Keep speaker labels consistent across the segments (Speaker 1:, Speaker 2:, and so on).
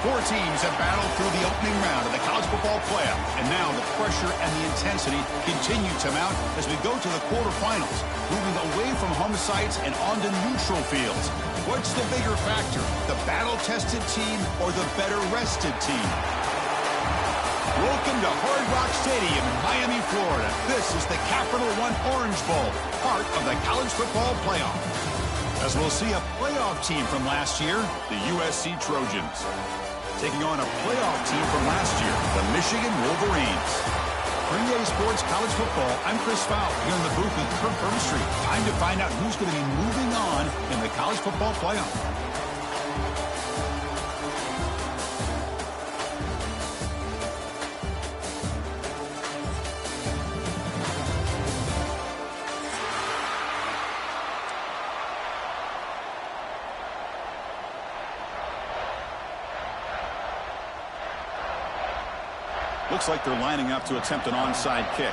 Speaker 1: Four teams have battled through the opening round of the college football playoff, and now the pressure and the intensity continue to mount as we go to the quarterfinals, moving away from home sites and onto neutral fields. What's the bigger factor, the battle-tested team or the better-rested team? Welcome to Hard Rock Stadium in Miami, Florida. This is the Capital One Orange Bowl, part of the college football playoff. As we'll see a playoff team from last year, the USC Trojans, taking on a playoff team from last year, the Michigan Wolverines. For EA Sports College Football, I'm Chris Fowler here in the booth with Kirk Street. Time to find out who's going to be moving on in the college football playoff. Looks like they're lining up to attempt an onside kick.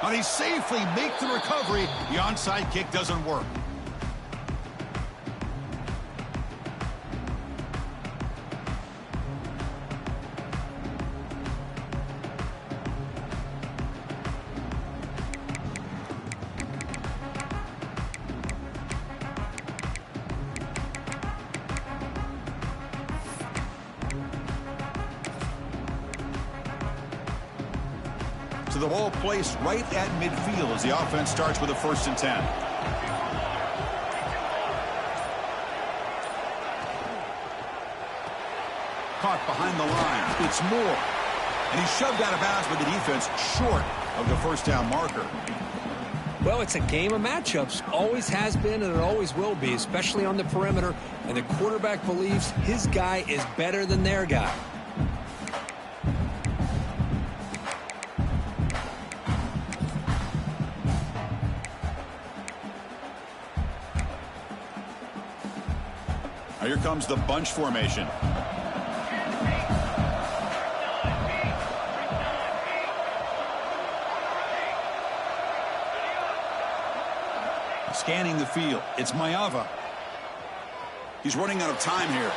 Speaker 1: Now they safely make the recovery. The onside kick doesn't work. So the ball placed right at midfield as the offense starts with a 1st and 10. Caught behind the line. It's Moore. And he's shoved out of bounds with the defense short of the 1st down marker.
Speaker 2: Well, it's a game of matchups. Always has been and it always will be, especially on the perimeter. And the quarterback believes his guy is better than their guy.
Speaker 1: Here comes the bunch formation. Scanning the field. It's Mayava. He's running out of time here.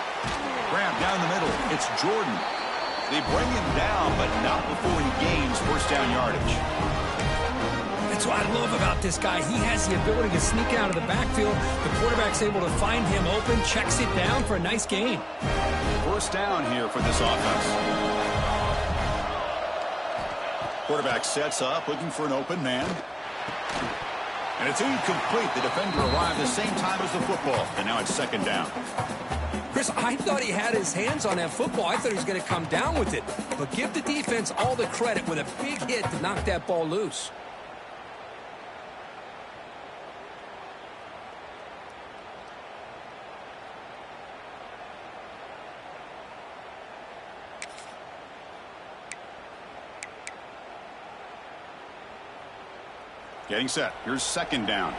Speaker 1: Grab down the middle. It's Jordan. They bring him down, but not before he gains 1st down yardage.
Speaker 2: That's what I love about this guy. He has the ability to sneak out of the backfield. The quarterback's able to find him open, checks it down for a nice gain.
Speaker 1: 1st down here for this offense. Quarterback sets up, looking for an open man. And it's incomplete. The defender arrived the same time as the football, and now it's 2nd down.
Speaker 2: Chris, I thought he had his hands on that football. I thought he was going to come down with it. But give the defense all the credit with a big hit to knock that ball loose.
Speaker 1: Getting set. Here's 2nd down.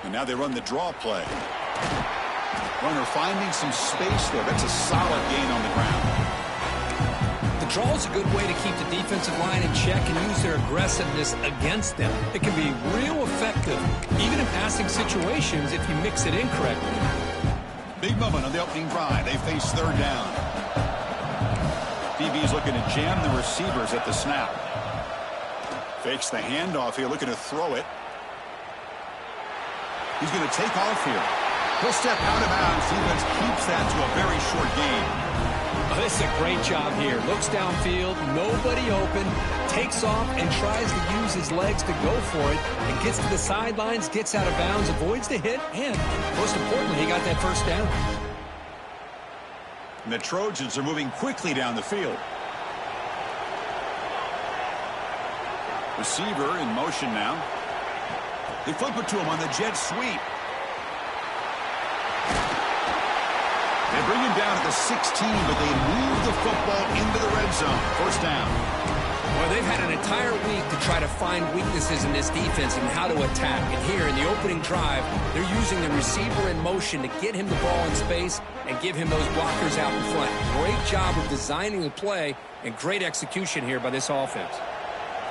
Speaker 1: And now they run the draw play. Runner finding some space there. That's a solid gain on the ground.
Speaker 2: The draw is a good way to keep the defensive line in check and use their aggressiveness against them. It can be real effective, even in passing situations if you mix it in correctly.
Speaker 1: Big moment on the opening drive. They face 3rd down. DB's looking to jam the receivers at the snap. Fakes the handoff here, looking to throw it. He's going to take off here. He'll step out of bounds. Defense keeps that to a very short gain.
Speaker 2: Oh, this is a great job here. Looks downfield, nobody open, takes off and tries to use his legs to go for it, and gets to the sidelines, gets out of bounds, avoids the hit, and most importantly, he got that 1st down.
Speaker 1: And the Trojans are moving quickly down the field. Receiver in motion now. They flip it to him on the jet sweep. They bring him down at the 16, but they move the football into the red zone. 1st down.
Speaker 2: Well, they've had an entire week to try to find weaknesses in this defense and how to attack. And here in the opening drive, they're using the receiver in motion to get him the ball in space and give him those blockers out in front. Great job of designing the play and great execution here by this offense.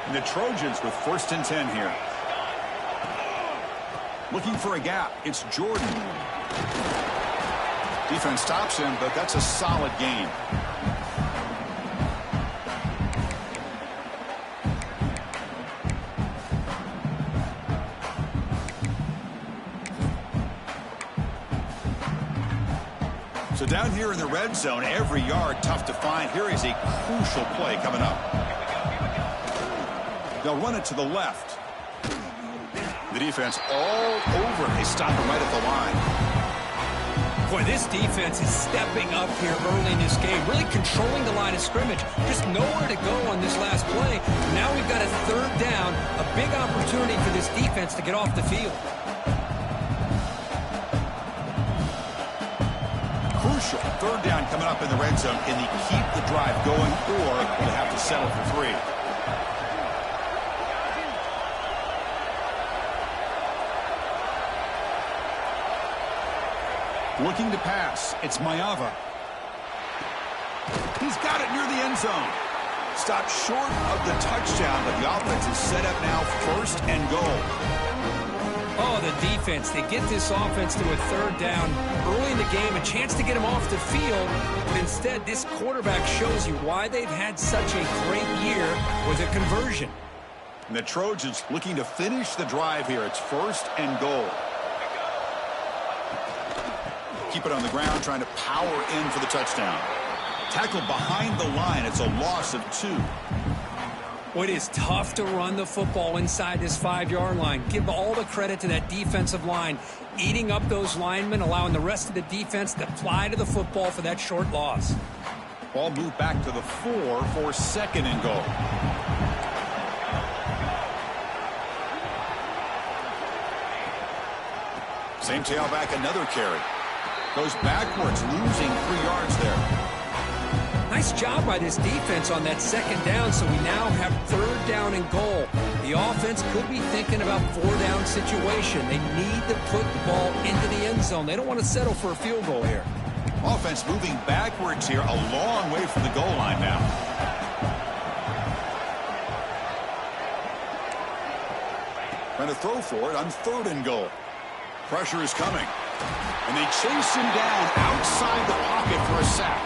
Speaker 1: And the Trojans with 1st and 10 here. Looking for a gap. It's Jordan. Defense stops him, but that's a solid gain. So down here in the red zone, every yard tough to find. Here is a crucial play coming up. They'll run it to the left. The defense all over. They stop him right at the line.
Speaker 2: Boy, this defense is stepping up here early in this game, really controlling the line of scrimmage. Just nowhere to go on this last play. Now we've got a 3rd down, a big opportunity for this defense to get off the field.
Speaker 1: Crucial 3rd down coming up in the red zone. Can they keep the drive going, or will they have to settle for 3? Looking to pass. It's Mayava. He's got it near the end zone. Stopped short of the touchdown, but the offense is set up now 1st and goal.
Speaker 2: Oh, the defense. They get this offense to a 3rd down early in the game, a chance to get him off the field. But instead, this quarterback shows you why they've had such a great year with a conversion.
Speaker 1: And the Trojans looking to finish the drive here. It's 1st and goal. Keep it on the ground, trying to power in for the touchdown. Tackled behind the line. It's a loss of 2.
Speaker 2: Well, it is tough to run the football inside this 5-yard line. Give all the credit to that defensive line, eating up those linemen, allowing the rest of the defense to fly to the football for that short loss.
Speaker 1: Ball moved back to the 4 for 2nd and goal. Same tailback, another carry. Goes backwards, losing 3 yards there.
Speaker 2: Nice job by this defense on that 2nd down, so we now have 3rd down and goal. The offense could be thinking about 4-down situation. They need to put the ball into the end zone. They don't want to settle for a field goal here.
Speaker 1: Offense moving backwards here, a long way from the goal line now. Trying to throw for it on 3rd and goal. Pressure is coming. And they chase him down outside the pocket for a sack.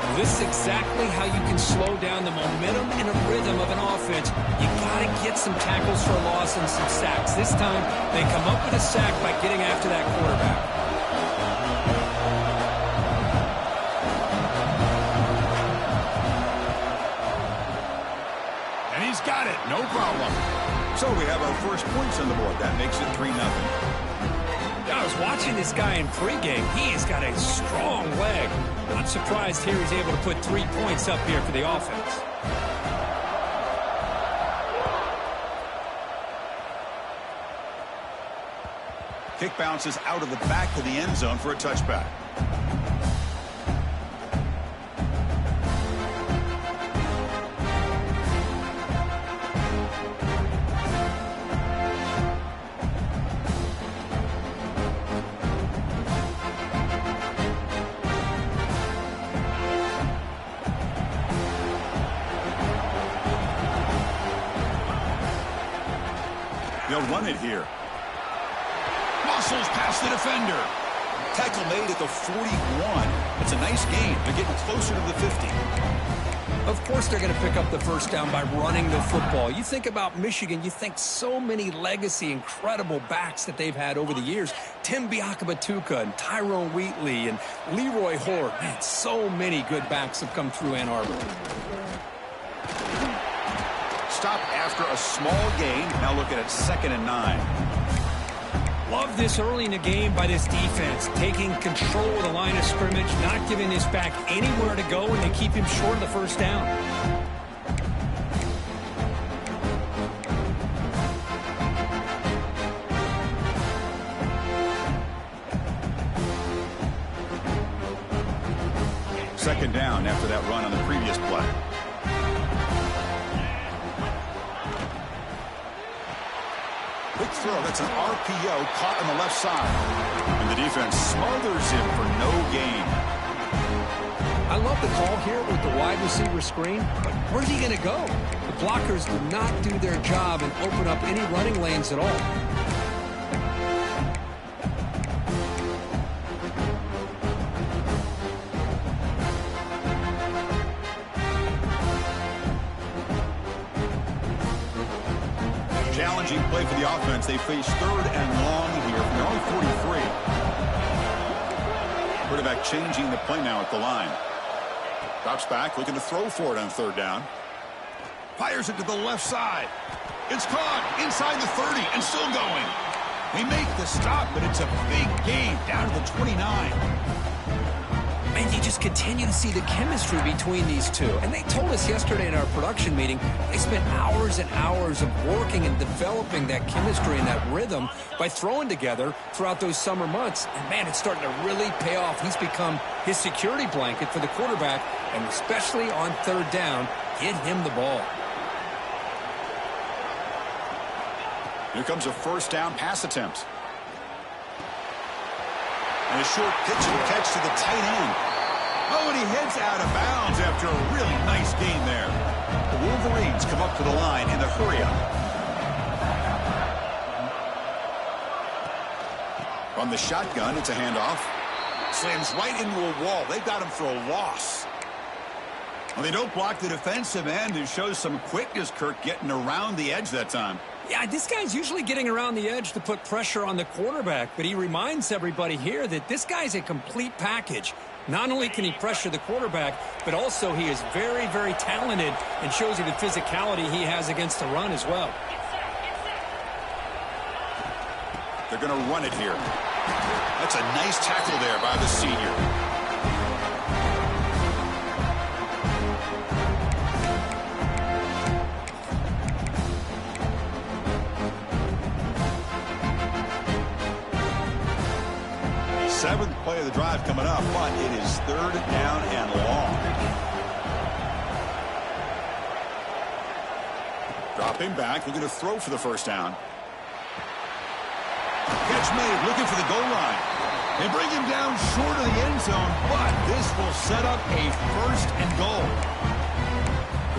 Speaker 2: Well, this is exactly how you can slow down the momentum and a rhythm of an offense. You got to get some tackles for a loss and some sacks. This time, they come up with a sack by getting after that quarterback.
Speaker 1: And he's got it. No problem. So we have our first points on the board. That makes it 3-0.
Speaker 2: I was watching this guy in pregame. He's got a strong leg. Not surprised here he's able to put 3 points up here for the offense.
Speaker 1: Kick bounces out of the back of the end zone for a touchback. They'll run it here. Muscles past the defender. Tackle made at the 41. It's a nice gain. They're getting closer to the 50.
Speaker 2: Of course they're going to pick up the 1st down by running the football. You think about Michigan, you think so many legacy, incredible backs that they've had over the years. Tim Biakabatuka and Tyrone Wheatley and Leroy Horde. Man, so many good backs have come through Ann Arbor.
Speaker 1: Stop after a small gain. Now look at it, 2nd and 9.
Speaker 2: Love this early in the game by this defense, taking control of the line of scrimmage, not giving this back anywhere to go, and they keep him short of the 1st down. Second down after that run on the previous play.
Speaker 1: throw. That's an RPO caught on the left side. And the defense smothers him for no gain.
Speaker 2: I love the call here with the wide receiver screen, but where's he going to go? The blockers do not do their job and open up any running lanes at all.
Speaker 1: Challenging play for the offense. They face 3rd and long here from their own 43. Quarterback changing the play now at the line. Drops back, looking to throw for it on 3rd down. Fires it to the left side. It's caught inside the 30 and still going. They make the stop, but it's a big gain down to the 29.
Speaker 2: And you just continue to see the chemistry between these two. And they told us yesterday in our production meeting, they spent hours and hours of working and developing that chemistry and that rhythm by throwing together throughout those summer months. And, man, it's starting to really pay off. He's become his security blanket for the quarterback, and especially on 3rd down, get him the ball.
Speaker 1: Here comes a 1st down pass attempt. And a short pitch and catch to the tight end. Oh, and he heads out of bounds after a really nice gain there. The Wolverines come up to the line in the hurry-up. From the shotgun, it's a handoff. Slams right into a wall. They've got him for a loss. Well, they don't block the defensive end, who shows some quickness, Kirk, getting around the edge that time.
Speaker 2: Yeah, this guy's usually getting around the edge to put pressure on the quarterback, but he reminds everybody here that this guy's a complete package. Not only can he pressure the quarterback, but also he is very, very talented and shows you the physicality he has against the run as well.
Speaker 1: They're going to run it here. That's a nice tackle there by the senior. Seventh play of the drive coming up, but it is 3rd down and long. Dropping back, looking to throw for the 1st down. Catch made, looking for the goal line. They bring him down short of the end zone, but this will set up a 1st and goal.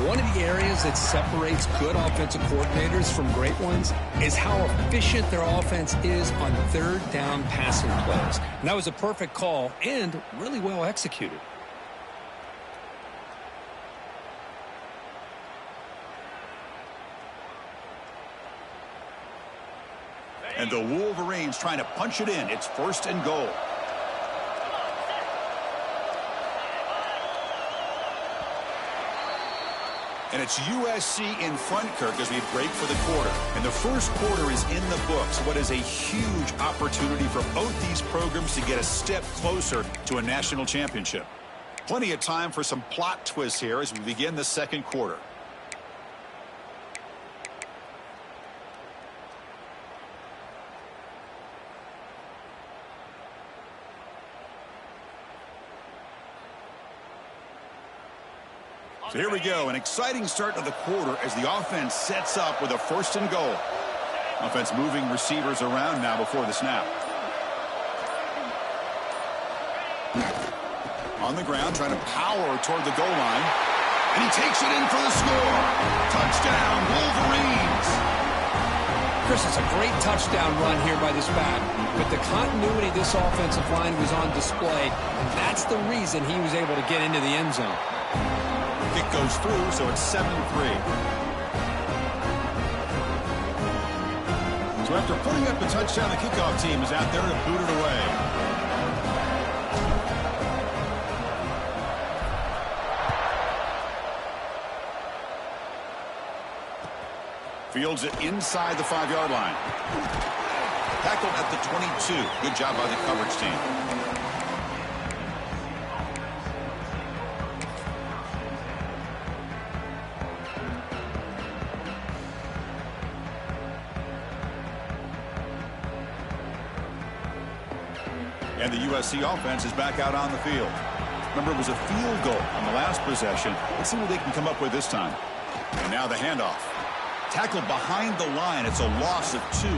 Speaker 2: One of the areas that separates good offensive coordinators from great ones is how efficient their offense is on 3rd down passing plays. And that was a perfect call and really well executed.
Speaker 1: And the Wolverines trying to punch it in. It's 1st and goal. And it's USC in front, Kirk, as we break for the quarter. And the first quarter is in the books. What is a huge opportunity for both these programs to get a step closer to a national championship. Plenty of time for some plot twists here as we begin the 2nd quarter. So here we go, an exciting start to the quarter as the offense sets up with a 1st and goal. Offense moving receivers around now before the snap. On the ground, trying to power toward the goal line. And he takes it in for the score. Touchdown, Wolverines.
Speaker 2: Chris, it's a great touchdown run here by this back, but the continuity of this offensive line was on display, and that's the reason he was able to get into the end zone.
Speaker 1: Kick goes through, so it's 7-3. So after putting up the touchdown, the kickoff team is out there to boot it away. Fields it inside the 5-yard line. Tackled at the 22. Good job by the coverage team. And the USC offense is back out on the field. Remember, it was a field goal on the last possession. Let's see what they can come up with this time. And now the handoff. Tackled behind the line. It's a loss of 2.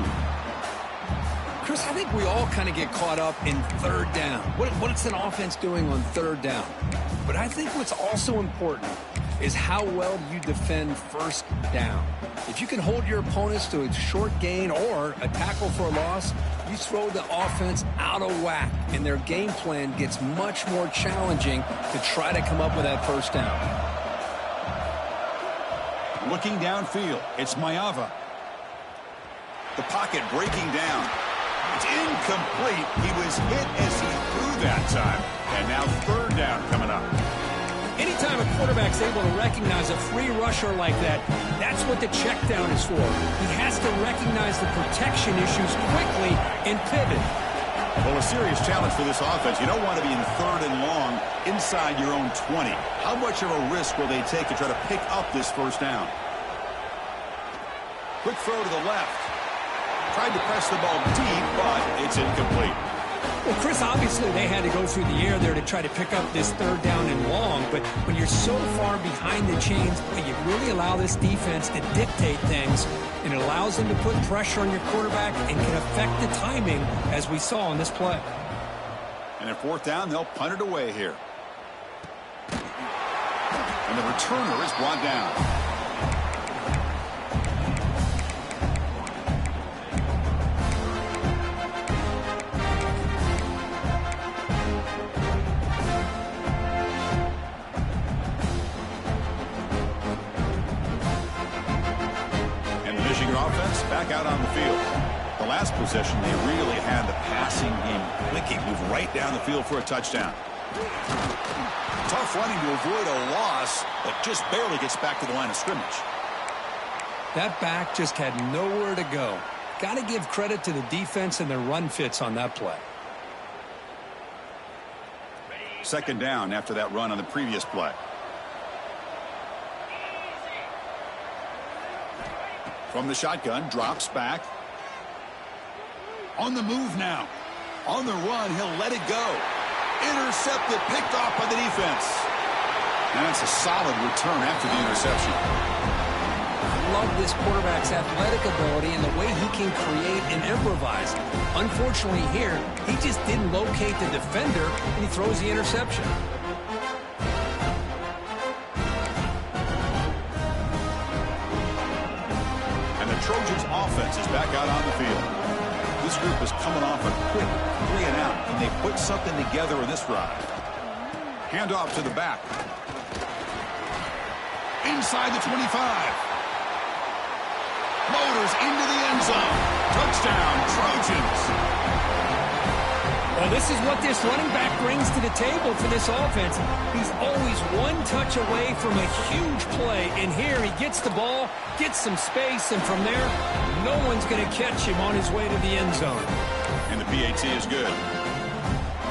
Speaker 2: Chris, I think we all kind of get caught up in third down. What's an offense doing on third down? But I think what's also important is how well you defend first down. If you can hold your opponents to a short gain or a tackle for a loss, you throw the offense out of whack, and their game plan gets much more challenging to try to come up with that first down.
Speaker 1: Looking downfield, it's Mayava. The pocket breaking down. It's incomplete. He was hit as he threw that time. And now third down coming up.
Speaker 2: Anytime a quarterback's able to recognize a free rusher like that, that's what the check down is for. He has to recognize the protection issues quickly and pivot.
Speaker 1: Well, a serious challenge for this offense. You don't want to be in third and long inside your own 20. How much of a risk will they take to try to pick up this first down? Quick throw to the left. Tried to press the ball deep, but it's incomplete.
Speaker 2: Well, Chris, obviously they had to go through the air there to try to pick up this third down and long, but when you're so far behind the chains, you really allow this defense to dictate things, and it allows them to put pressure on your quarterback and can affect the timing, as we saw on this play.
Speaker 1: And at fourth down, they'll punt it away here. And the returner is brought down. Offense back out on the field. The last possession, they really had the passing game clicking, move right down the field for a touchdown. Tough running to avoid a loss, but just barely gets back to the line of scrimmage.
Speaker 2: That back just had nowhere to go. Got to give credit to the defense and their run fits on that play.
Speaker 1: Second down after that run on the previous play. From the shotgun, drops back. On the move now. On the run, he'll let it go. Intercepted, picked off by the defense. And it's a solid return after the interception.
Speaker 2: I love this quarterback's athletic ability and the way he can create and improvise. Unfortunately here, he just didn't locate the defender, and he throws the interception.
Speaker 1: Trojans offense is back out on the field. This group is coming off a quick 3 and out, and they put something together in this drive. Handoff to the back. Inside the 25. Motors into the end zone. Touchdown, Trojans.
Speaker 2: Well, this is what this running back brings to the table for this offense. He's always one touch away from a huge play, and here he gets the ball, gets some space, and from there, no one's going to catch him on his way to the end zone.
Speaker 1: And the PAT is good.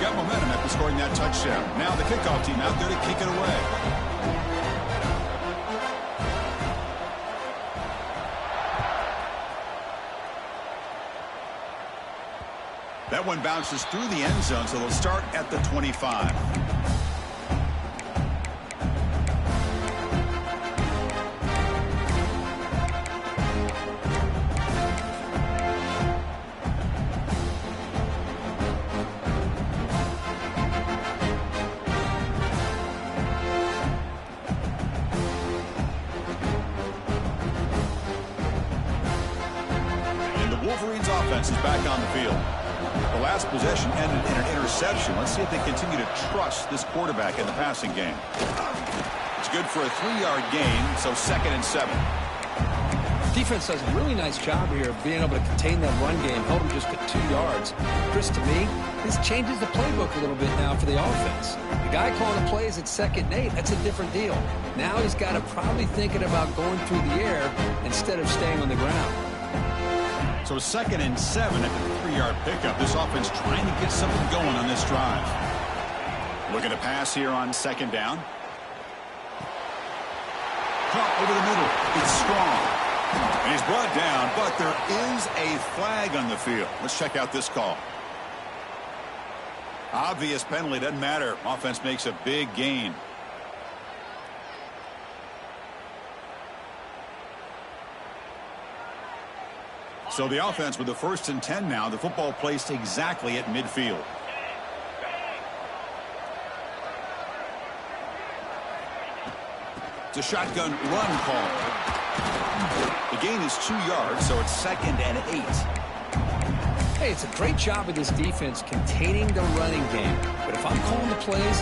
Speaker 1: Got momentum after scoring that touchdown. Now the kickoff team out there to kick it away. That one bounces through the end zone, so they'll start at the 25. And the Wolverines offense is back on the field. The last possession ended in an interception. Let's see if they continue to trust this quarterback in the passing game. It's good for a 3-yard gain, so 2nd and 7.
Speaker 2: Defense does a really nice job here of being able to contain that run game, held them just at 2 yards. Chris, to me, this changes the playbook a little bit now for the offense. The guy calling the plays at 2nd and 8, that's a different deal. Now he's got to probably thinking about going through the air instead of staying on the ground.
Speaker 1: So 2nd and 7 at the 3-yard pickup. This offense trying to get something going on this drive. Looking to pass here on 2nd down. Caught over the middle. It's strong. And he's brought down, but there is a flag on the field. Let's check out this call. Obvious penalty. Doesn't matter. Offense makes a big gain. So the offense with the 1st and 10 now. The football placed exactly at midfield. It's a shotgun run call. The gain is 2 yards, so it's 2nd and 8.
Speaker 2: Hey, it's a great job of this defense containing the running game. But if I'm calling the plays,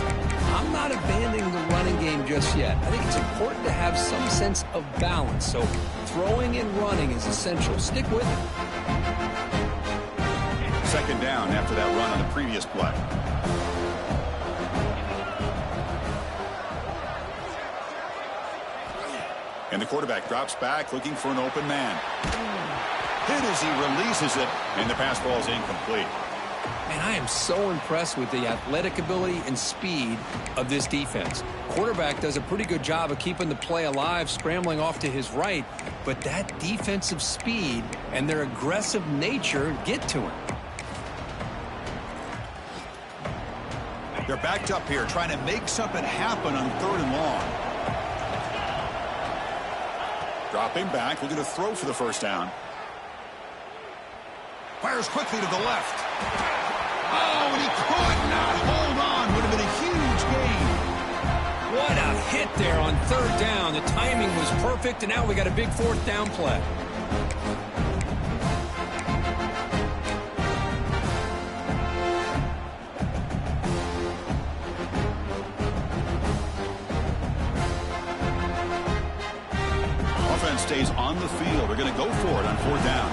Speaker 2: I'm not abandoning the running game just yet. I think it's important to have some sense of balance. So throwing and running is essential. Stick with it.
Speaker 1: 2nd down after that run on the previous play. And the quarterback drops back looking for an open man. Hit as he releases it, and the pass ball is incomplete.
Speaker 2: And I am so impressed with the athletic ability and speed of this defense. Quarterback does a pretty good job of keeping the play alive, scrambling off to his right, but that defensive speed and their aggressive nature get to him.
Speaker 1: They're backed up here trying to make something happen on 3rd and long. Dropping back, looking to throw for the 1st down. Fires quickly to the left. Oh, and he could not hold on. Would have been a huge gain.
Speaker 2: What a hit there on 3rd down. The timing was perfect, and now we got a big 4th down play.
Speaker 1: Offense stays on the field. They're going to go for it on 4th down.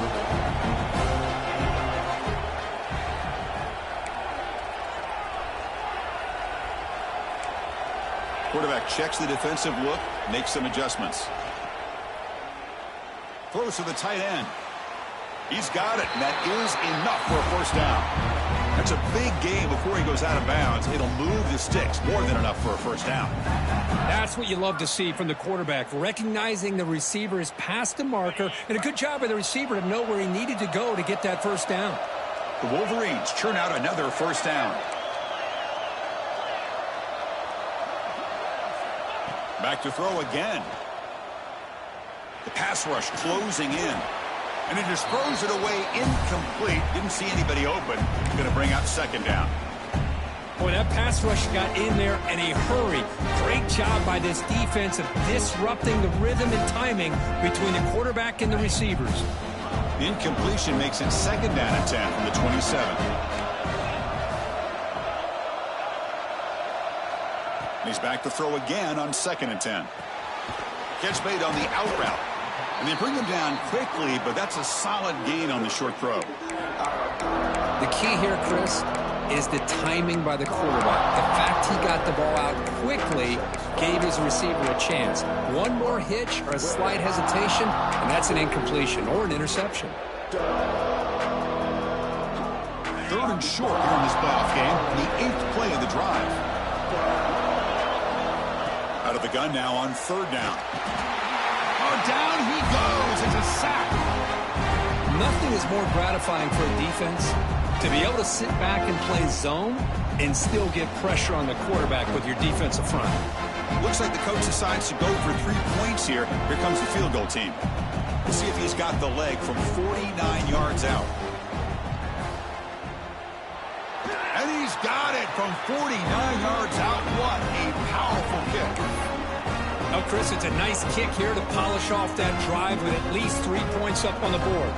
Speaker 1: Quarterback checks the defensive look, makes some adjustments. Throws to the tight end. He's got it, and that is enough for a 1st down. That's a big gain before he goes out of bounds. It'll move the sticks, more than enough for a 1st down.
Speaker 2: That's what you love to see from the quarterback, recognizing the receiver is past the marker, and a good job by the receiver to know where he needed to go to get that 1st down.
Speaker 1: The Wolverines churn out another 1st down. Back to throw again. The pass rush closing in. And he just throws it away incomplete. Didn't see anybody open. Going to bring out 2nd down.
Speaker 2: Boy, that pass rush got in there in a hurry. Great job by this defense of disrupting the rhythm and timing between the quarterback and the receivers.
Speaker 1: The incompletion makes it 2nd down and 10 from the 27. He's back to throw again on 2nd and 10. Catch made on the out route. And they bring him down quickly, but that's a solid gain on the short throw.
Speaker 2: The key here, Chris, is the timing by the quarterback. The fact he got the ball out quickly gave his receiver a chance. One more hitch or a slight hesitation, and that's an incompletion or an interception.
Speaker 1: 3rd and short here in this playoff game, the 8th play of the drive. Out of the gun now on 3rd down. Oh, down he goes. It's a sack.
Speaker 2: Nothing is more gratifying for a defense to be able to sit back and play zone and still get pressure on the quarterback with your defensive front.
Speaker 1: Looks like the coach decides to go for 3 points here. Here comes the field goal team. We'll see if he's got the leg from 49 yards out. And he's got it from 49 yards out. What a powerful kick.
Speaker 2: Now, Chris, it's a nice kick here to polish off that drive with at least 3 points up on the board.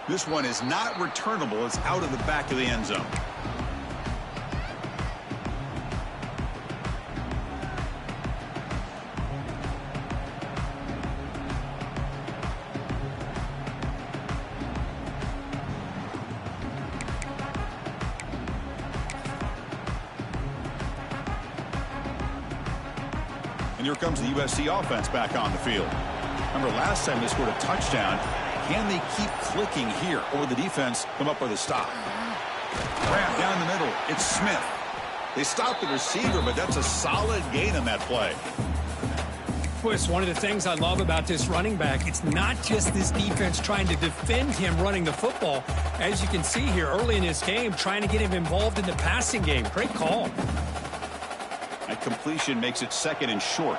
Speaker 1: This one is not returnable. It's out of the back of the end zone. And here comes the USC offense back on the field. Remember last time they scored a touchdown. Can they keep clicking here, or will the defense come up with a stop? Grab down the middle. It's Smith. They stopped the receiver, but that's a solid gain on that play.
Speaker 2: Well, it's one of the things I love about this running back. It's not just this defense trying to defend him running the football. As you can see here early in this game, trying to get him involved in the passing game. Great call.
Speaker 1: That completion makes it 2nd and short.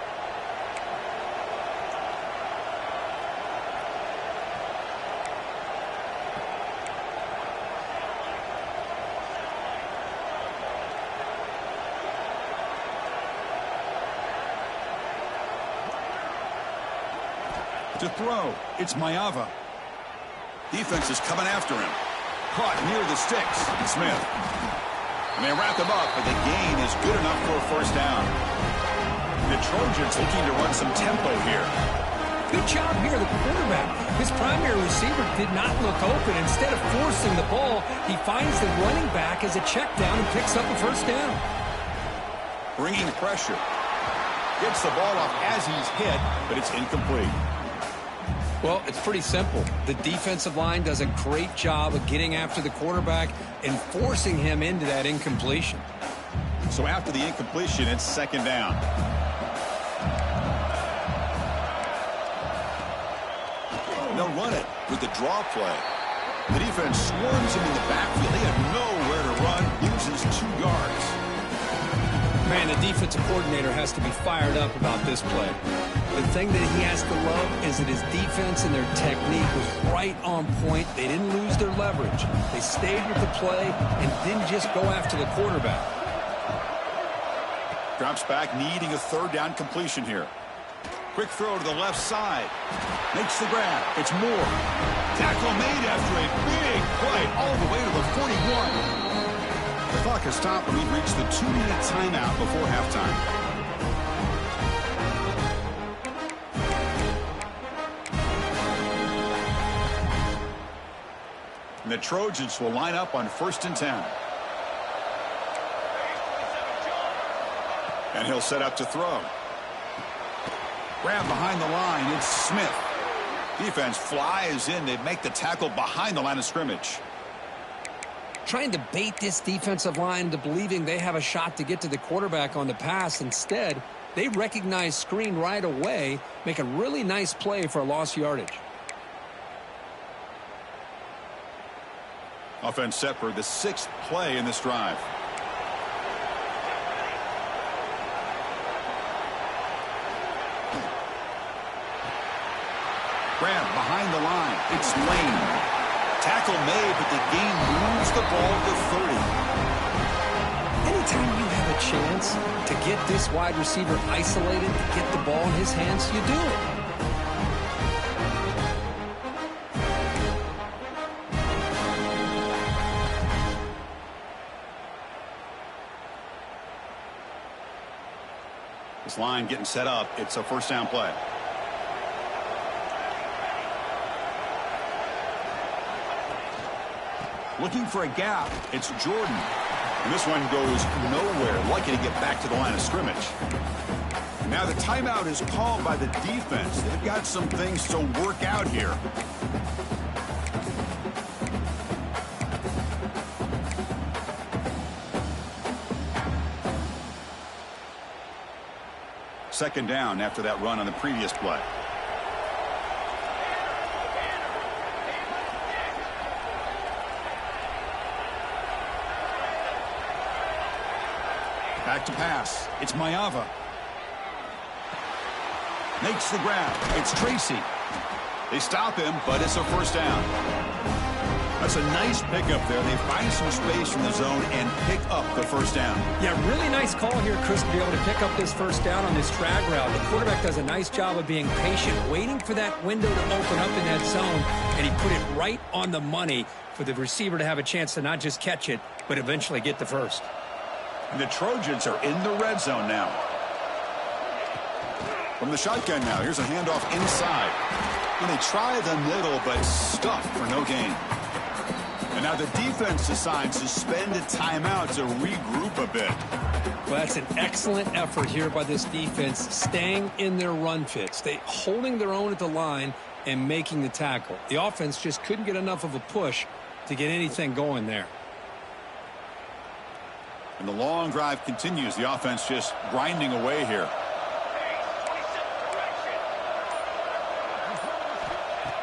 Speaker 1: To throw, it's Mayava. Defense is coming after him. Caught near the sticks. Smith. And they wrap him up, but the gain is good enough for a first down. The Trojans looking to run some tempo here.
Speaker 2: Good job here, the quarterback. His primary receiver did not look open. Instead of forcing the ball, he finds the running back as a check down and picks up a first down.
Speaker 1: Bringing pressure. Gets the ball off as he's hit, but it's incomplete.
Speaker 2: Well, it's pretty simple. The defensive line does a great job of getting after the quarterback and forcing him into that incompletion.
Speaker 1: So after the incompletion, it's 2nd down. They'll run it with the draw play. The defense swarms him in the backfield. They have nowhere to run. Loses 2 yards.
Speaker 2: Man, the defensive coordinator has to be fired up about this play. The thing that he has to love is that his defense and their technique was right on point. They didn't lose their leverage. They stayed with the play and didn't just go after the quarterback.
Speaker 1: Drops back, needing a 3rd down completion here. Quick throw to the left side. Makes the grab. It's Moore. Tackle made after a big play all the way to the 41. The clock has stopped and we've reached the 2-minute timeout before halftime. And the Trojans will line up on 1st and 10. And he'll set up to throw. Grab behind the line. It's Smith. Defense flies in. They make the tackle behind the line of scrimmage.
Speaker 2: Trying to bait this defensive line into believing they have a shot to get to the quarterback on the pass. Instead, they recognize screen right away, make a really nice play for a lost yardage.
Speaker 1: Offense set for the 6th play in this drive. Grab behind the line. It's Lane. Tackle made, but the gain moves the ball to 30.
Speaker 2: Anytime you have a chance to get this wide receiver isolated, to get the ball in his hands, you do it.
Speaker 1: This line getting set up. It's a 1st down play. Looking for a gap. It's Jordan. And this one goes nowhere. Lucky to get back to the line of scrimmage. Now the timeout is called by the defense. They've got some things to work out here. Second down after that run on the previous play. Back to pass. It's Mayava. Makes the grab. It's Tracy. They stop him, but it's a 1st down. That's a nice pickup there. They find some space from the zone and pick up the 1st down.
Speaker 2: Yeah, really nice call here, Chris, to be able to pick up this 1st down on this drag route. The quarterback does a nice job of being patient, waiting for that window to open up in that zone, and he put it right on the money for the receiver to have a chance to not just catch it, but eventually get the 1st.
Speaker 1: And the Trojans are in the red zone now. From the shotgun now, here's a handoff inside. And they try the middle, but stuffed for no gain. And now the defense decides to spend a timeout to regroup a bit.
Speaker 2: Well, that's an excellent effort here by this defense, staying in their run fits. They holding their own at the line and making the tackle. The offense just couldn't get enough of a push to get anything going there.
Speaker 1: And the long drive continues. The offense just grinding away here.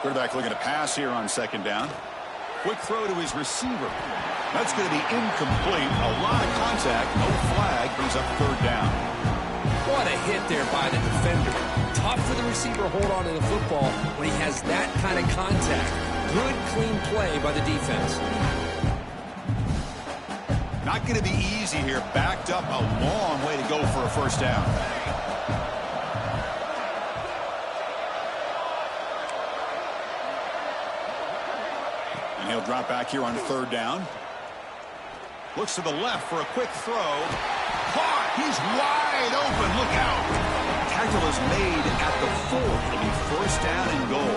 Speaker 1: Quarterback looking to pass here on second down. Quick throw to his receiver. That's going to be incomplete. A lot of contact. No flag. Brings up third down.
Speaker 2: What a hit there by the defender. Tough for the receiver to hold on to the football when he has that kind of contact. Good, clean play by the defense.
Speaker 1: Not going to be easy here. Backed up a long way to go for a first down. And he'll drop back here on third down. Looks to the left for a quick throw. Caught. He's wide open. Look out. Tackle is made at the 4. It'll be first down and goal.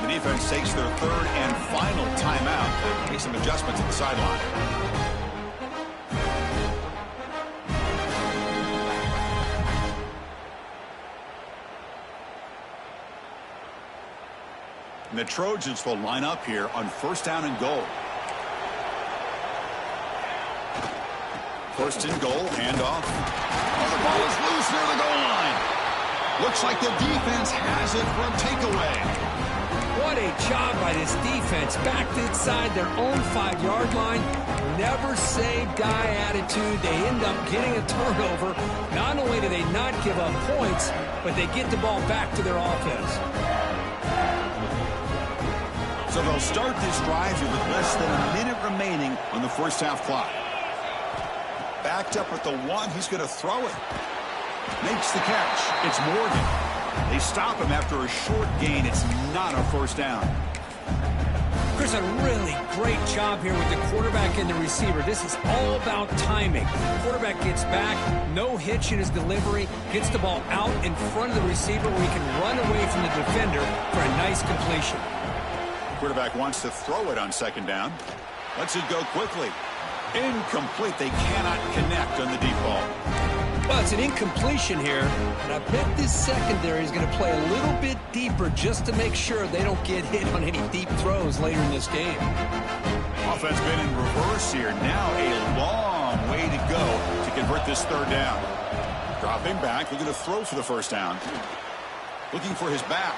Speaker 1: The defense takes their third and final timeout to make some adjustments at the sideline. And the Trojans will line up here on first down and goal. First and goal, handoff. Oh, the ball is loose near the goal line. Looks like the defense has it for a takeaway.
Speaker 2: What a job by this defense. Backed inside their own 5-yard line. Never say die attitude. They end up getting a turnover. Not only do they not give up points, but they get the ball back to their offense.
Speaker 1: So they'll start this drive here with less than a minute remaining on the first half clock. Backed up at the 1. He's going to throw it. Makes the catch. It's Morgan. They stop him after a short gain. It's not a first down.
Speaker 2: Chris, a really great job here with the quarterback and the receiver. This is all about timing. Quarterback gets back, no hitch in his delivery, gets the ball out in front of the receiver where he can run away from the defender for a nice completion.
Speaker 1: Quarterback wants to throw it on second down. Lets it go quickly. Incomplete. They cannot connect on the deep ball.
Speaker 2: Well, it's an incompletion here, and I bet this secondary is going to play a little bit deeper just to make sure they don't get hit on any deep throws later in this game.
Speaker 1: Offense been in reverse here. Now a long way to go to convert this third down. Dropping back, looking to throw for the first down. Looking for his back.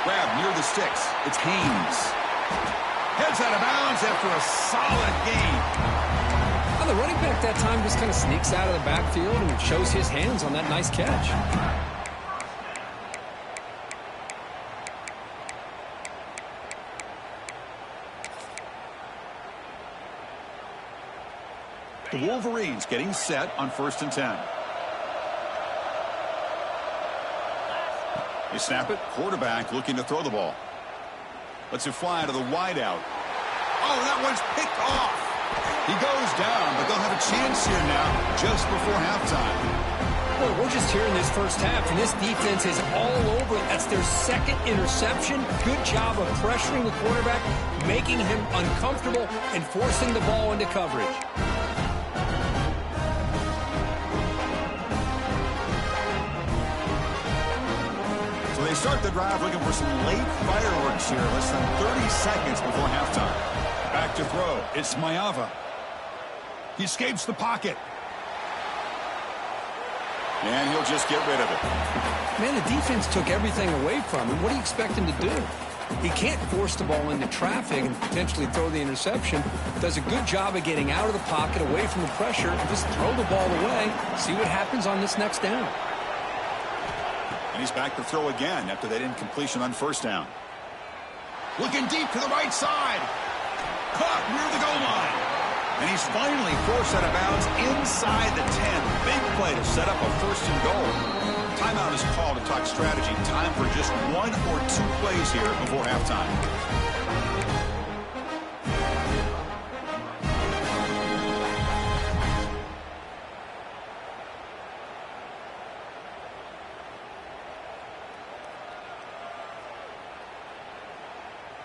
Speaker 1: Grab near the sticks. It's Haynes. Heads out of bounds after a solid gain.
Speaker 2: The running back that time just kind of sneaks out of the backfield and shows his hands on that nice catch.
Speaker 1: The Wolverines getting set on first and 10. They snap it. Quarterback looking to throw the ball. Lets it fly to the wideout. Oh, that one's picked off. He goes down, but they'll have a chance here now just before halftime.
Speaker 2: Well, we're just here in this first half, and this defense is all over it. That's their second interception. Good job of pressuring the quarterback, making him uncomfortable, and forcing the ball into coverage.
Speaker 1: So they start the drive looking for some late fireworks here, less than 30 seconds before halftime. Back to throw. It's Maeva. He escapes the pocket. And he'll just get rid of it.
Speaker 2: Man, the defense took everything away from him. What do you expect him to do? He can't force the ball into traffic and potentially throw the interception. Does a good job of getting out of the pocket, away from the pressure, and just throw the ball away. See what happens on this next down.
Speaker 1: And he's back to throw again after that incompletion on first down. Looking deep to the right side. Caught near the goal line. And he's finally forced out of bounds inside the 10. Big play to set up a first and goal. Timeout is called to talk strategy. Time for just 1 or 2 plays here before halftime.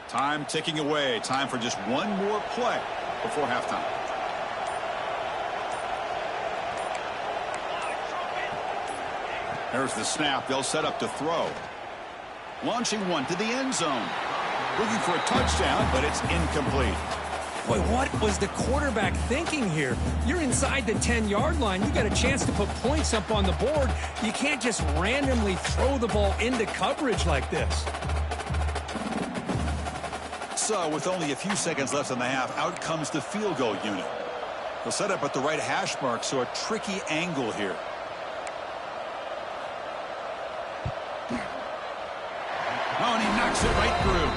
Speaker 1: Time ticking away. Time for just 1 more play before halftime. There's the snap. They'll set up to throw. Launching one to the end zone. Looking for a touchdown, but it's incomplete.
Speaker 2: Boy, what was the quarterback thinking here? You're inside the 10-yard line. You got a chance to put points up on the board. You can't just randomly throw the ball into coverage like this.
Speaker 1: So with only a few seconds left in the half, out comes the field goal unit. They'll set up at the right hash mark, so a tricky angle here. Oh, and he knocks it right through.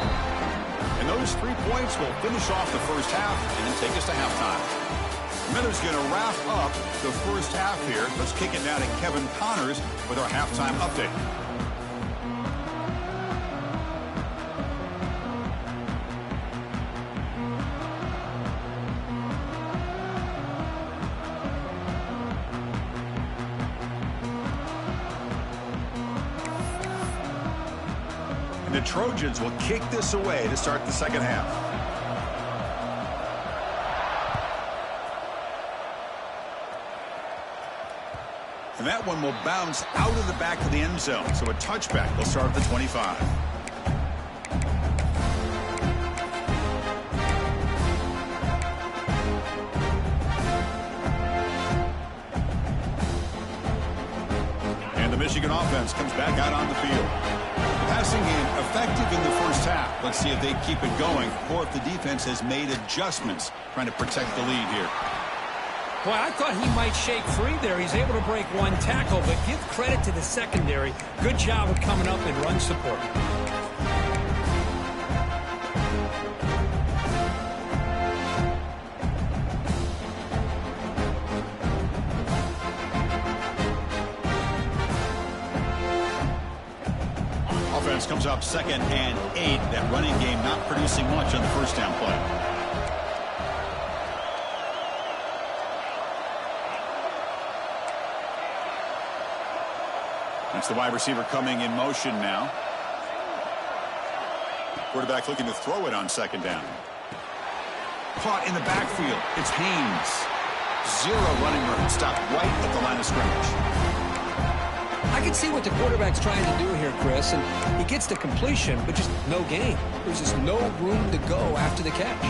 Speaker 1: And those 3 points will finish off the first half and then take us to halftime. Miller's going to wrap up the first half here. Let's kick it now to Kevin Connors with our halftime update. The Trojans will kick this away to start the second half. And that one will bounce out of the back of the end zone. So a touchback will start at the 25. And the Michigan offense comes back out on the field. Passing game effective in the first half. Let's see if they keep it going or if the defense has made adjustments trying to protect the lead here.
Speaker 2: Boy, I thought he might shake free there. He's able to break one tackle, but give credit to the secondary. Good job of coming up and run support.
Speaker 1: Offense comes up 2nd and 8. That running game not producing much on the first down play. That's the wide receiver coming in motion now. Quarterback looking to throw it on 2nd down. Caught in the backfield. It's Haynes. 0 running room. Stopped right at the line of scrimmage.
Speaker 2: I can see what the quarterback's trying to do here, Chris, and he gets the completion, but just no gain. There's just no room to go after the catch.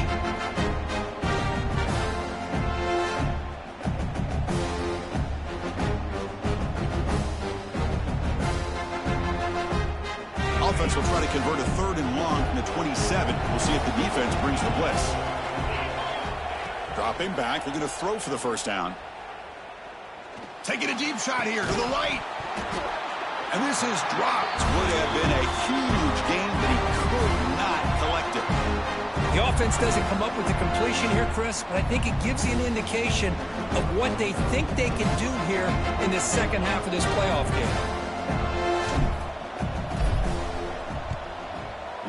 Speaker 1: Offense will try to convert a 3rd and long from the 27. We'll see if the defense brings the blitz. Dropping back, looking to throw for the first down. Taking a deep shot here to the right. And this is dropped. Would have been a huge gain, but he could not collect it.
Speaker 2: The offense doesn't come up with the completion here, Chris, but I think it gives you an indication of what they think they can do here in the second half of this playoff game.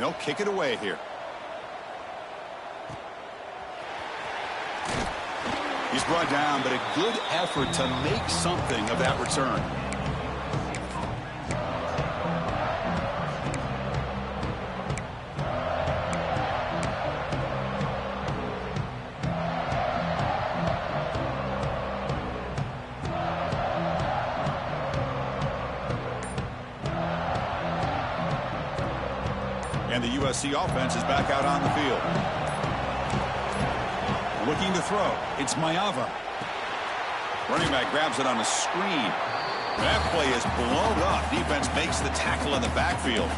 Speaker 1: They'll kick it away here. He's brought down, but a good effort to make something of that return. And the USC offense is back out on the field. Looking to throw. It's Mayava. Running back grabs it on a screen. That play is blown up. Defense makes the tackle in the backfield.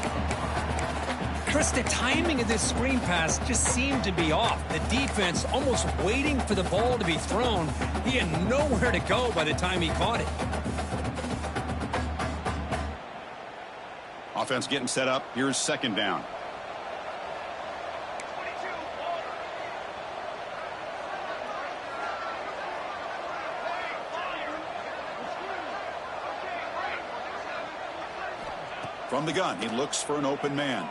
Speaker 2: Chris, the timing of this screen pass just seemed to be off. The defense almost waiting for the ball to be thrown. He had nowhere to go by the time he caught it.
Speaker 1: Offense getting set up. Here's 2nd down. From the gun, he looks for an open man.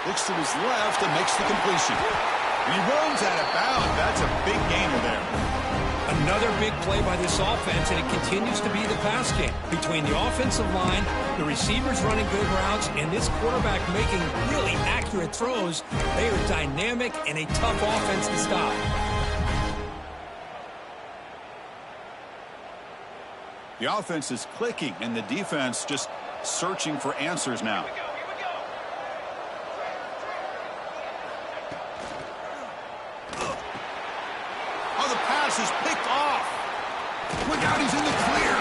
Speaker 1: Looks to his left and makes the completion. And he runs out of bounds. That's a big gainer there.
Speaker 2: Another big play by this offense, and it continues to be the pass game. Between the offensive line, the receivers running good routes, and this quarterback making really accurate throws, they are dynamic and a tough offense to stop.
Speaker 1: The offense is clicking, and the defense just searching for answers now. Oh, the pass is picked off. Look out, he's in the clear.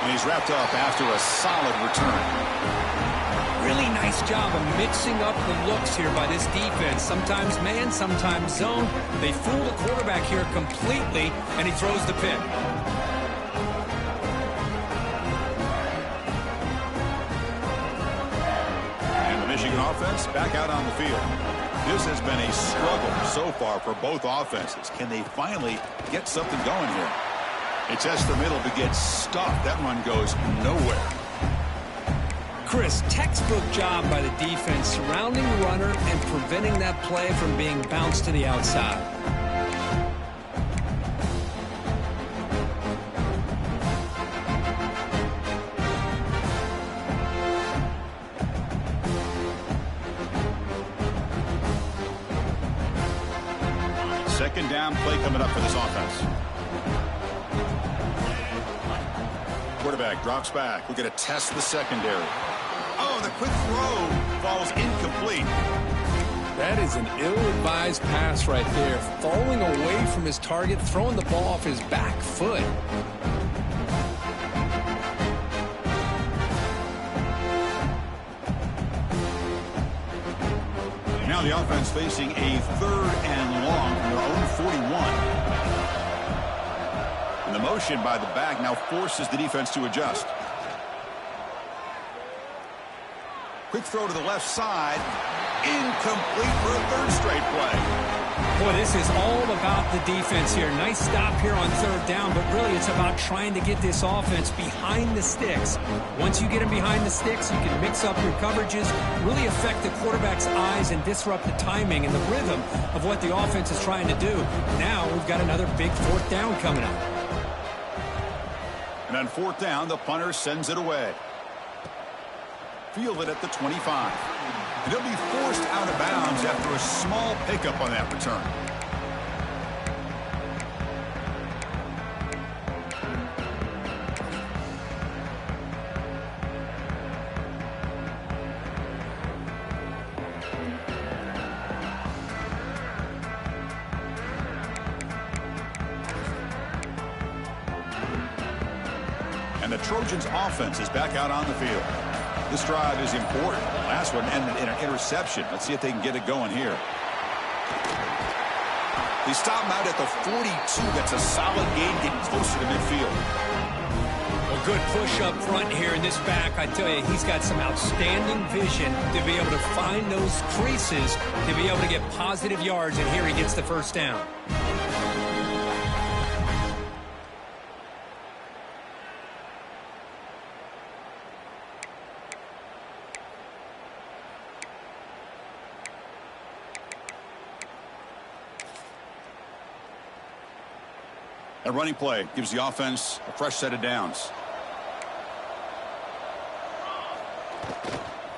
Speaker 1: And he's wrapped up after a solid return.
Speaker 2: Really nice job of mixing up the looks here by this defense. Sometimes man, sometimes zone. They fool the quarterback here completely, and he throws the pick.
Speaker 1: And the Michigan offense back out on the field. This has been a struggle so far for both offenses. Can they finally get something going here? They test the middle but get stuffed. That run goes nowhere.
Speaker 2: Chris, textbook job by the defense surrounding the runner and preventing that play from being bounced to the outside.
Speaker 1: Second down play coming up for this offense. Quarterback drops back. We're going to test the secondary. Oh, the quick throw falls incomplete.
Speaker 2: That is an ill-advised pass right there. Falling away from his target, throwing the ball off his back foot.
Speaker 1: Now the offense facing a 3rd and long from their own 41. And the motion by the back now forces the defense to adjust. Quick throw to the left side. Incomplete for a 3rd straight play.
Speaker 2: Boy, this is all about the defense here. Nice stop here on 3rd down, but really it's about trying to get this offense behind the sticks. Once you get them behind the sticks, you can mix up your coverages, really affect the quarterback's eyes and disrupt the timing and the rhythm of what the offense is trying to do. Now we've got another big 4th down coming up.
Speaker 1: And on 4th down, the punter sends it away. Fielded at the 25. And he'll be forced out of bounds after a small pickup on that return. And the Trojans' offense is back out on the field. This drive is important. The last one ended in an interception. Let's see if they can get it going here. They stop him out at the 42. That's a solid gain, getting closer to midfield.
Speaker 2: A good push up front here in this back. I tell you, he's got some outstanding vision to be able to find those creases, to be able to get positive yards, and here he gets the 1st down.
Speaker 1: A running play gives the offense a fresh set of downs.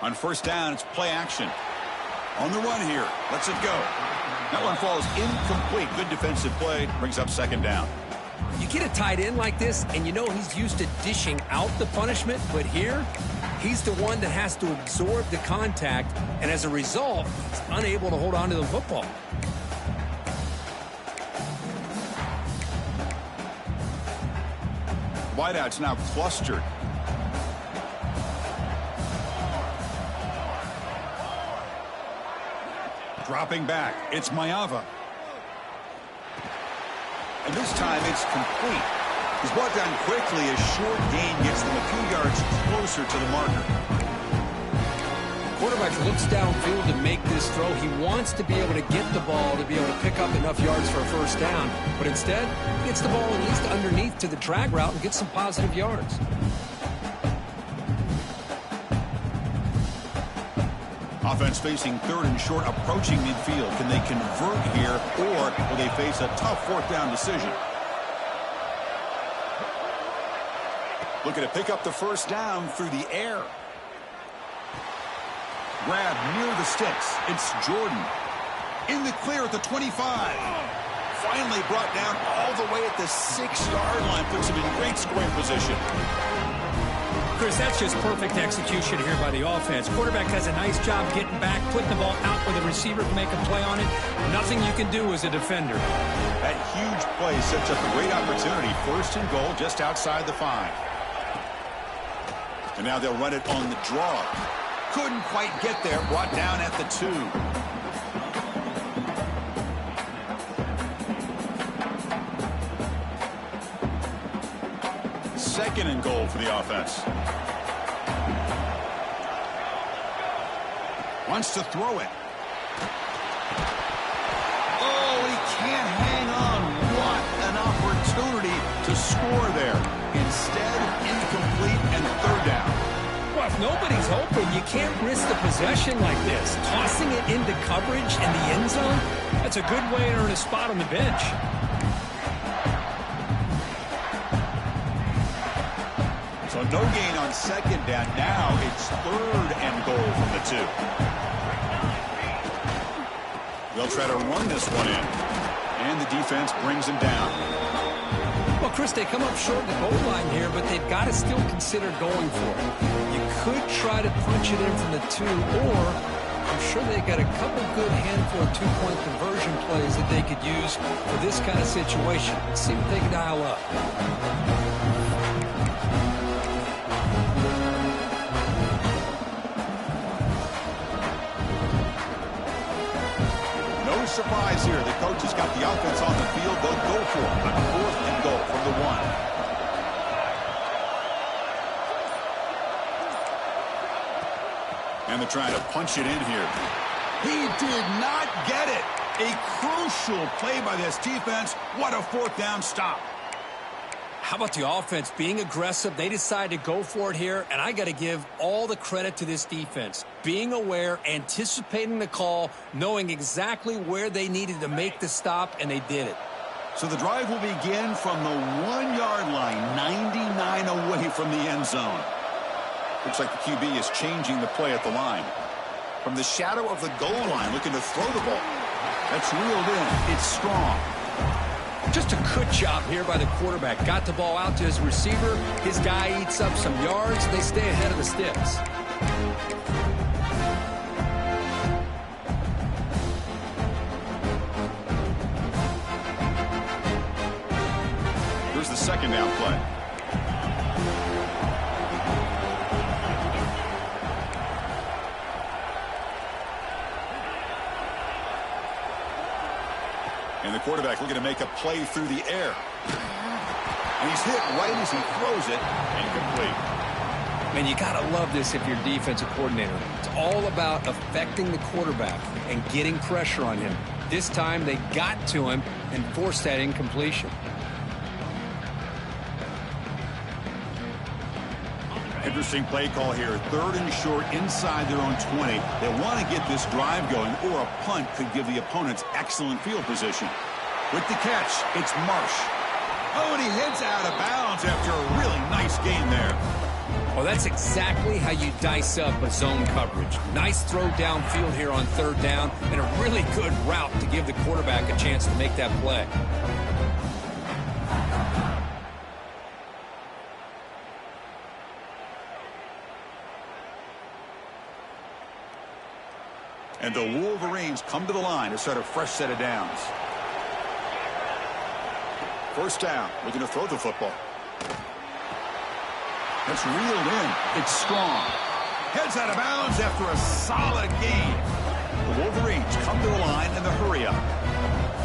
Speaker 1: On 1st down, it's play action. On the run here. Lets it go. That one falls incomplete. Good defensive play. Brings up 2nd down.
Speaker 2: You get a tight end like this, and you know he's used to dishing out the punishment, but here, he's the one that has to absorb the contact, and as a result, he's unable to hold on to the football.
Speaker 1: Wideouts now clustered. Dropping back. It's Mayava. And this time it's complete. He's brought down quickly. A short gain gets them a few yards closer to the marker.
Speaker 2: Quarterback looks downfield to make this throw. He wants to be able to get the ball to be able to pick up enough yards for a 1st down. But instead, he gets the ball at least underneath to the drag route and gets some positive yards.
Speaker 1: Offense facing 3rd and short, approaching midfield. Can they convert here, or will they face a tough 4th down decision? Looking to pick up the 1st down through the air. Grab near the sticks. It's Jordan. In the clear at the 25. Finally brought down all the way at the 6-yard line. Puts him in great scoring position.
Speaker 2: Chris, that's just perfect execution here by the offense. Quarterback does a nice job getting back, putting the ball out where the receiver can make a play on it. Nothing you can do as a defender.
Speaker 1: That huge play sets up a great opportunity. 1st and goal just outside the 5. And now they'll run it on the draw. Couldn't quite get there. Brought down at the 2. Second and goal for the offense. Wants to throw it. Oh, he can't hang on. What an opportunity to score there. Instead, incomplete and third down.
Speaker 2: Well, if nobody's open, you can't risk the possession like this. Tossing it into coverage in the end zone, that's a good way to earn a spot on the bench.
Speaker 1: So no gain on second down. Now it's third and goal from the 2. They'll try to run this one in. And the defense brings him down.
Speaker 2: Well, Chris, they come up short the goal line here, but they've got to still consider going for it. You could try to punch it in from the 2, or I'm sure they got a couple good handful of two-point conversion plays that they could use for this kind of situation. Let's see what they can dial up.
Speaker 1: No surprise here. The coach has got the offense on the field. They'll go for it on fourth and goal from the 1. And they're trying to punch it in here. He did not get it. A crucial play by this defense. What a fourth down stop.
Speaker 2: How about the offense being aggressive? They decide to go for it here, and I got to give all the credit to this defense. Being aware, anticipating the call, knowing exactly where they needed to make the stop, and they did it.
Speaker 1: So the drive will begin from the 1-yard line, 99 away from the end zone. Looks like the QB is changing the play at the line. From the shadow of the goal line, looking to throw the ball. That's reeled in. It's strong.
Speaker 2: Just a good job here by the quarterback. Got the ball out to his receiver. His guy eats up some yards. They stay ahead of the sticks.
Speaker 1: Here's the second down play. And the quarterback looking to make a play through the air. And he's hit right as he throws it. Incomplete.
Speaker 2: Man, you got to love this if you're defensive coordinator. It's all about affecting the quarterback and getting pressure on him. This time they got to him and forced that incompletion.
Speaker 1: Interesting play call here. Third and short inside their own 20. They want to get this drive going, or a punt could give the opponents excellent field position. With the catch, it's Marsh. Oh, and he heads out of bounds after a really nice gain there.
Speaker 2: Well, that's exactly how you dice up a zone coverage. Nice throw downfield here on third down, and a really good route to give the quarterback a chance to make that play.
Speaker 1: And the Wolverines come to the line to start a fresh set of downs. First down, looking to throw the football. That's reeled in. It's strong. Heads out of bounds after a solid gain. The Wolverines come to the line in the hurry up.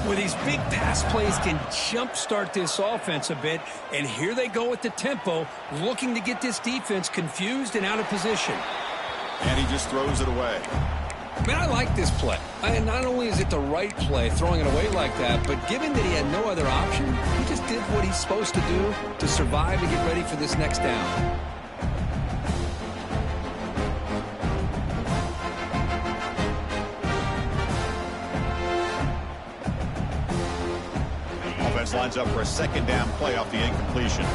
Speaker 2: Well, these big pass plays can jumpstart this offense a bit, and here they go with the tempo, looking to get this defense confused and out of position.
Speaker 1: And he just throws it away.
Speaker 2: Man, I like this play. And not only is it the right play, throwing it away like that, but given that he had no other option, he just did what he's supposed to do to survive and get ready for this next down.
Speaker 1: Offense lines up for a second down play off the incompletion.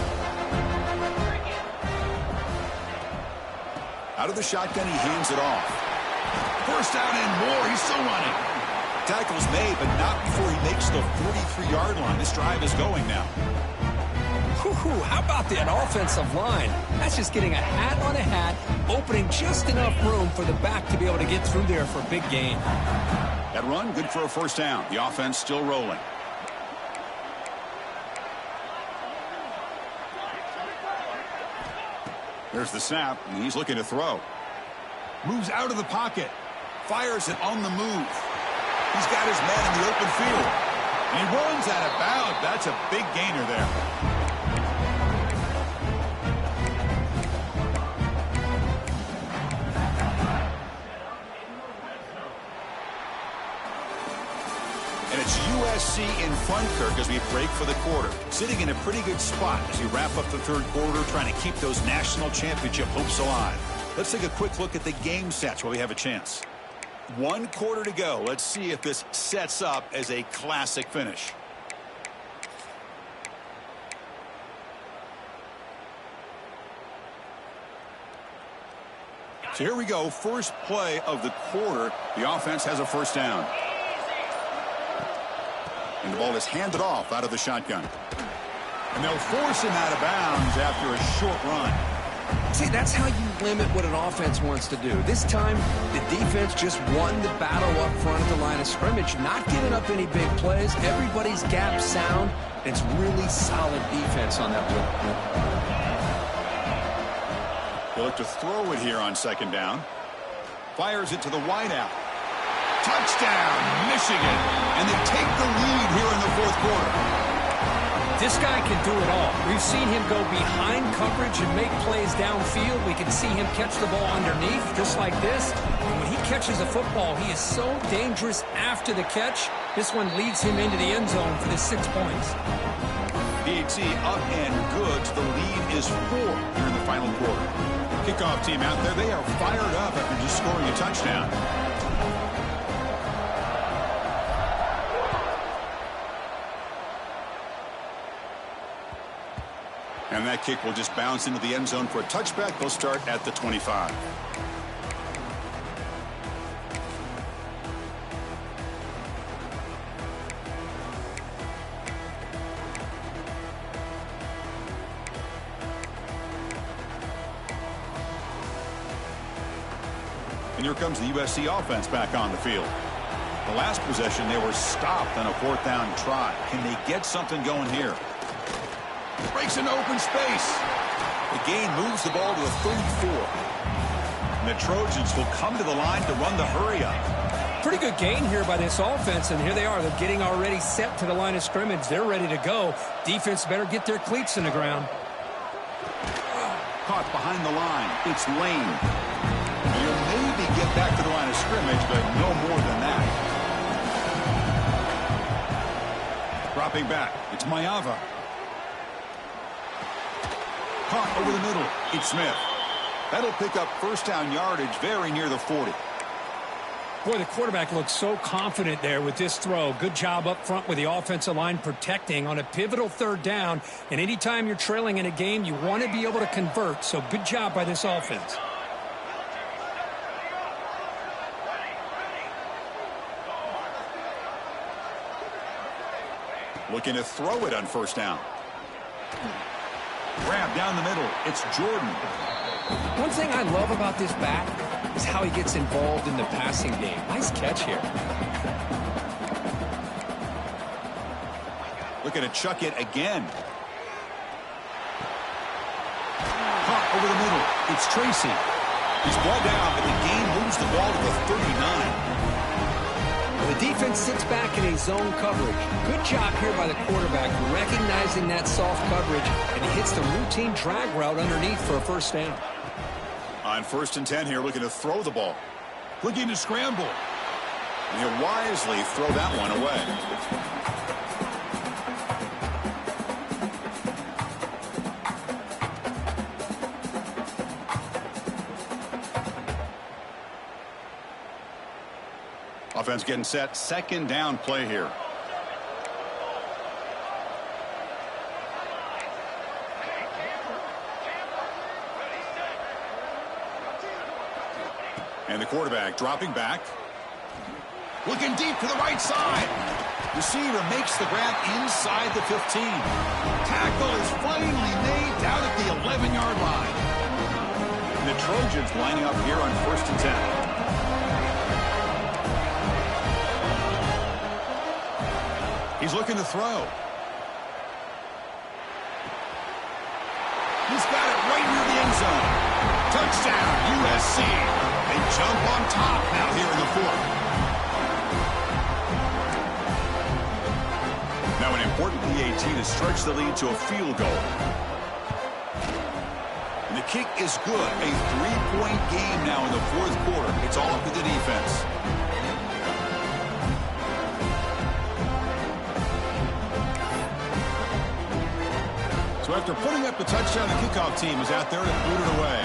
Speaker 1: Out of the shotgun, he hands it off. First down and more. He's still running. Tackle's made, but not before he makes the 43-yard line. This drive is going now.
Speaker 2: How about that offensive line? That's just getting a hat on a hat, opening just enough room for the back to be able to get through there for a big gain.
Speaker 1: That run, good for a first down. The offense still rolling. There's the snap, and he's looking to throw. Moves out of the pocket. Fires it on the move. He's got his man in the open field. And he runs out of bounds. That's a big gainer there. And it's USC in front, Kirk, as we break for the quarter. Sitting in a pretty good spot as we wrap up the third quarter, trying to keep those national championship hopes alive. Let's take a quick look at the game stats while we have a chance. 1 quarter to go. Let's see if this sets up as a classic finish. So here we go. First play of the quarter. The offense has a first down. And the ball is handed off out of the shotgun. And they'll force him out of bounds after a short run.
Speaker 2: See, that's how you limit what an offense wants to do. This time, the defense just won the battle up front at the line of scrimmage, not giving up any big plays. Everybody's gap sound. It's really solid defense on that one.
Speaker 1: He'll look to throw it here on second down. Fires it to the wideout. Touchdown, Michigan. And they take the lead here in the fourth quarter.
Speaker 2: This guy can do it all. We've seen him go behind coverage and make plays downfield. We can see him catch the ball underneath, just like this. And when he catches a football, he is so dangerous after the catch. This one leads him into the end zone for the 6 points.
Speaker 1: PAT up and good. The lead is 4 here in the final quarter. Kickoff team out there, they are fired up after just scoring a touchdown. And that kick will just bounce into the end zone for a touchback. They'll start at the 25. And here comes the USC offense back on the field. The last possession, they were stopped on a 4th down try. Can they get something going here? Breaks into open space. The gain moves the ball to the 34. And the Trojans will come to the line to run the hurry up.
Speaker 2: Pretty good gain here by this offense, and here they are. They're getting already set to the line of scrimmage. They're ready to go. Defense better get their cleats in the ground.
Speaker 1: Caught behind the line. It's Lane. He'll maybe get back to the line of scrimmage, but no more than that. Dropping back. It's Mayava. Caught over the middle. It's Smith. That'll pick up first down yardage very near the 40.
Speaker 2: Boy, the quarterback looks so confident there with this throw. Good job up front with the offensive line protecting on a pivotal 3rd down. And anytime you're trailing in a game, you want to be able to convert. So good job by this offense.
Speaker 1: Looking to throw it on first down. Grab down the middle. It's Jordan.
Speaker 2: One thing I love about this back is how he gets involved in the passing game. Nice catch here.
Speaker 1: Looking to chuck it again. Caught over the middle. It's Tracy. He's brought down, but the gain moves the ball to the 39.
Speaker 2: The defense sits back in a zone coverage. Good job here by the quarterback, recognizing that soft coverage, and he hits the routine drag route underneath for a first down.
Speaker 1: On 1st and 10 here, looking to throw the ball. Looking to scramble. And he'll wisely throw that one away. Offense getting set. 2nd down play here. And the quarterback dropping back. Looking deep to the right side. Receiver makes the grab inside the 15. Tackle is finally made down at the 11-yard line. And the Trojans lining up here on 1st and 10. He's looking to throw. He's got it right near the end zone. Touchdown, USC. They jump on top now here in the fourth. Now an important PAT to stretch the lead to a field goal. And the kick is good. A 3-point game now in the fourth quarter. It's all up to the defense. So after putting up the touchdown, the kickoff team is out there to boot it away.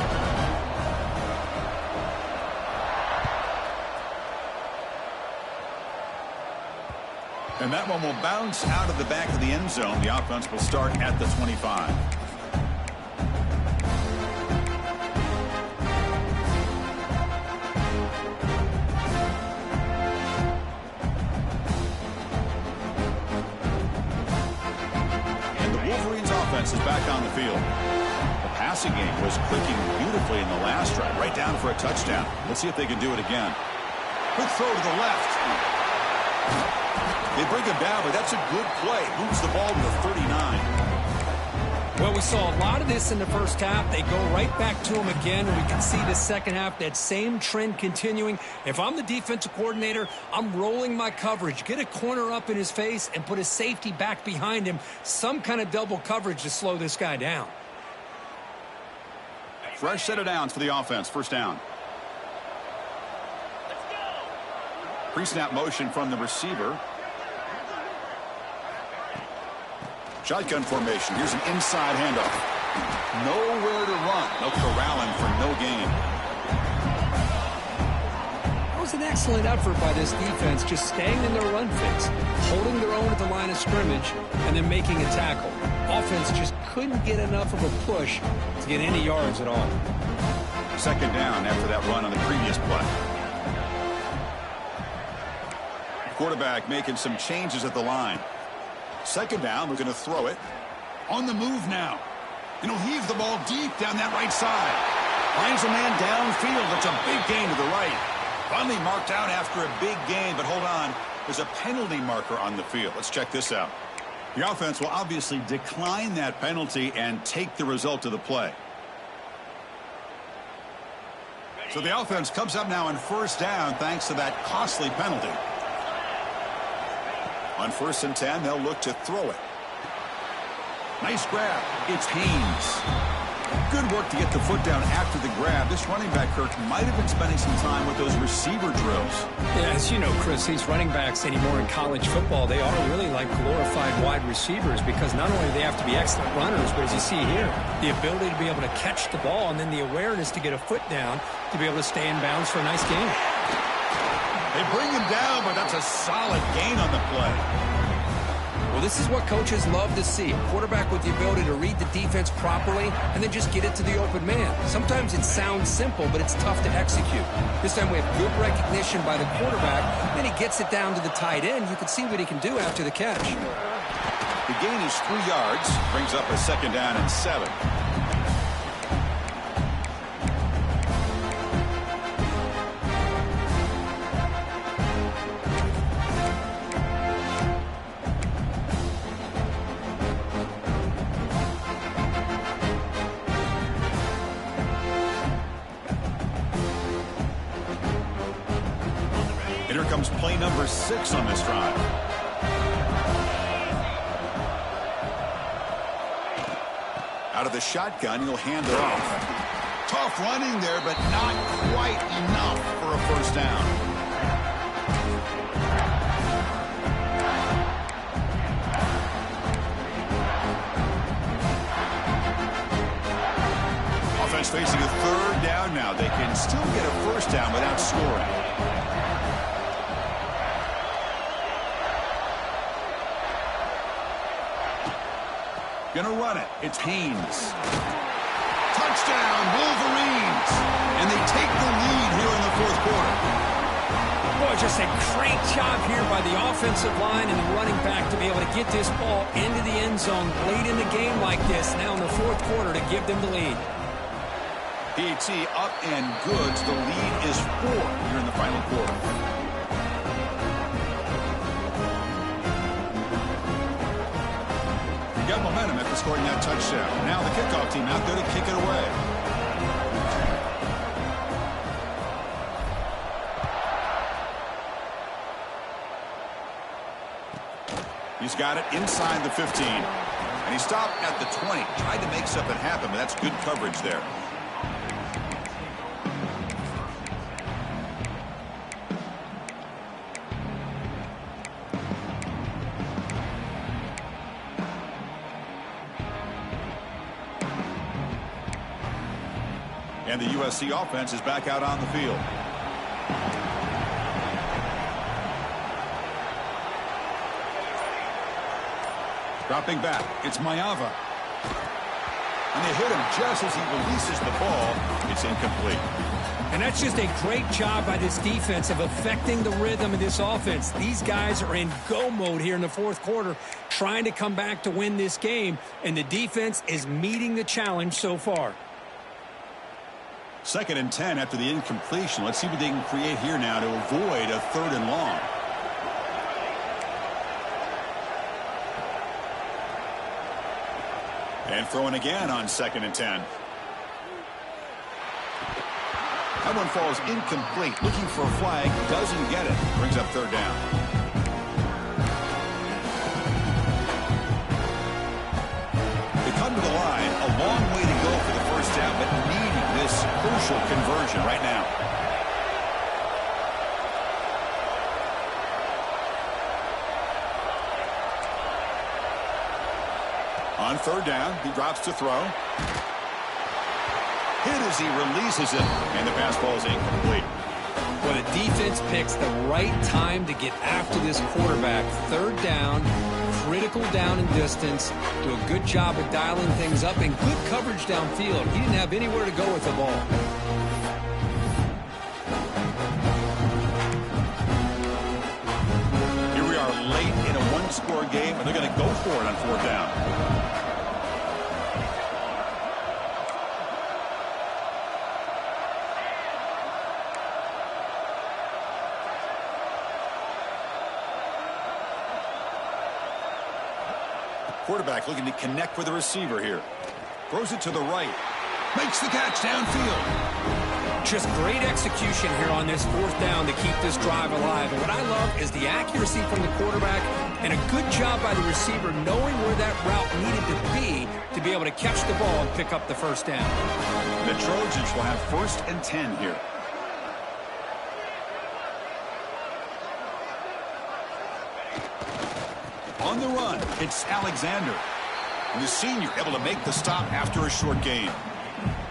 Speaker 1: And that one will bounce out of the back of the end zone. The offense will start at the 25. And the Wolverines offense is back on the field. The passing game was clicking beautifully in the last drive, right down for a touchdown. Let's see if they can do it again. Quick throw to the left. They bring him down, but that's a good play. Moves the ball to the 39.
Speaker 2: Well, we saw a lot of this in the first half. They go right back to him again, and we can see the second half, that same trend continuing. If I'm the defensive coordinator, I'm rolling my coverage. Get a corner up in his face and put a safety back behind him. Some kind of double coverage to slow this guy down.
Speaker 1: Fresh set of downs for the offense. First down. Pre-snap motion from the receiver. Shotgun formation. Here's an inside handoff. Nowhere to run. No corralling for no gain.
Speaker 2: That was an excellent effort by this defense, just staying in their run fix, holding their own at the line of scrimmage, and then making a tackle. Offense just couldn't get enough of a push to get any yards at all.
Speaker 1: Second down after that run on the previous play. Quarterback making some changes at the line. Second down, we're going to throw it. On the move now. And he'll heave the ball deep down that right side. Finds a man downfield. It's a big gain to the right. Finally marked out after a big gain, but hold on. There's a penalty marker on the field. Let's check this out. The offense will obviously decline that penalty and take the result of the play. So the offense comes up now on first down thanks to that costly penalty. On 1st and 10, they'll look to throw it. Nice grab. It's Haynes. Good work to get the foot down after the grab. This running back, Kirk, might have been spending some time with those receiver drills.
Speaker 2: Yeah, as you know, Chris, these running backs anymore in college football, they are really like glorified wide receivers because not only do they have to be excellent runners, but as you see here, the ability to be able to catch the ball and then the awareness to get a foot down to be able to stay in bounds for a nice gain.
Speaker 1: They bring him down, but that's a solid gain on the play.
Speaker 2: Well, this is what coaches love to see. A quarterback with the ability to read the defense properly and then just get it to the open man. Sometimes it sounds simple, but it's tough to execute. This time we have good recognition by the quarterback. Then he gets it down to the tight end. You can see what he can do after the catch.
Speaker 1: The gain is 3 yards. Brings up a second down and 7. Here comes play number 6 on this drive. Out of the shotgun, he'll hand it off. Tough running there, but not quite enough for a first down. Offense facing a third down now. They can still get a first down without scoring. Gonna run it. It's Haynes. Touchdown, Wolverines. And they take the lead here in the fourth quarter.
Speaker 2: Boy, just a great job here by the offensive line and the running back to be able to get this ball into the end zone late in the game like this. Now in the fourth quarter to give them the lead.
Speaker 1: PAT up and good. The lead is 4 here in the final quarter. Got momentum after scoring that touchdown. Now the kickoff team out there to kick it away. He's got it inside the 15. And he stopped at the 20. Tried to make something happen, but that's good coverage there. And the USC offense is back out on the field. Dropping back, it's Mayava. And they hit him just as he releases the ball. It's incomplete.
Speaker 2: And that's just a great job by this defense of affecting the rhythm of this offense. These guys are in go mode here in the fourth quarter, trying to come back to win this game, and the defense is meeting the challenge so far.
Speaker 1: 2nd and 10 after the incompletion. Let's see what they can create here now to avoid a 3rd and long. And throwing again on 2nd and 10. That one falls incomplete. Looking for a flag. Doesn't get it. Brings up 3rd down. They come to the line. A long way to go for the first down, but needing this crucial conversion right now. On 3rd down, he drops to throw. Hit as he releases it, and the pass falls incomplete.
Speaker 2: Well, the defense picks the right time to get after this quarterback. 3rd down, critical down and distance. Do a good job of dialing things up and good coverage downfield. He didn't have anywhere to go with the ball.
Speaker 1: Here we are late in a one-score game, and they're going to go for it on 4th down. Quarterback looking to connect with the receiver here. Throws it to the right. Makes the catch downfield.
Speaker 2: Just great execution here on this 4th down to keep this drive alive. And what I love is the accuracy from the quarterback and a good job by the receiver knowing where that route needed to be able to catch the ball and pick up the 1st down.
Speaker 1: The Trojans will have 1st and 10 here. On the run, it's Alexander. And the senior able to make the stop after a short gain.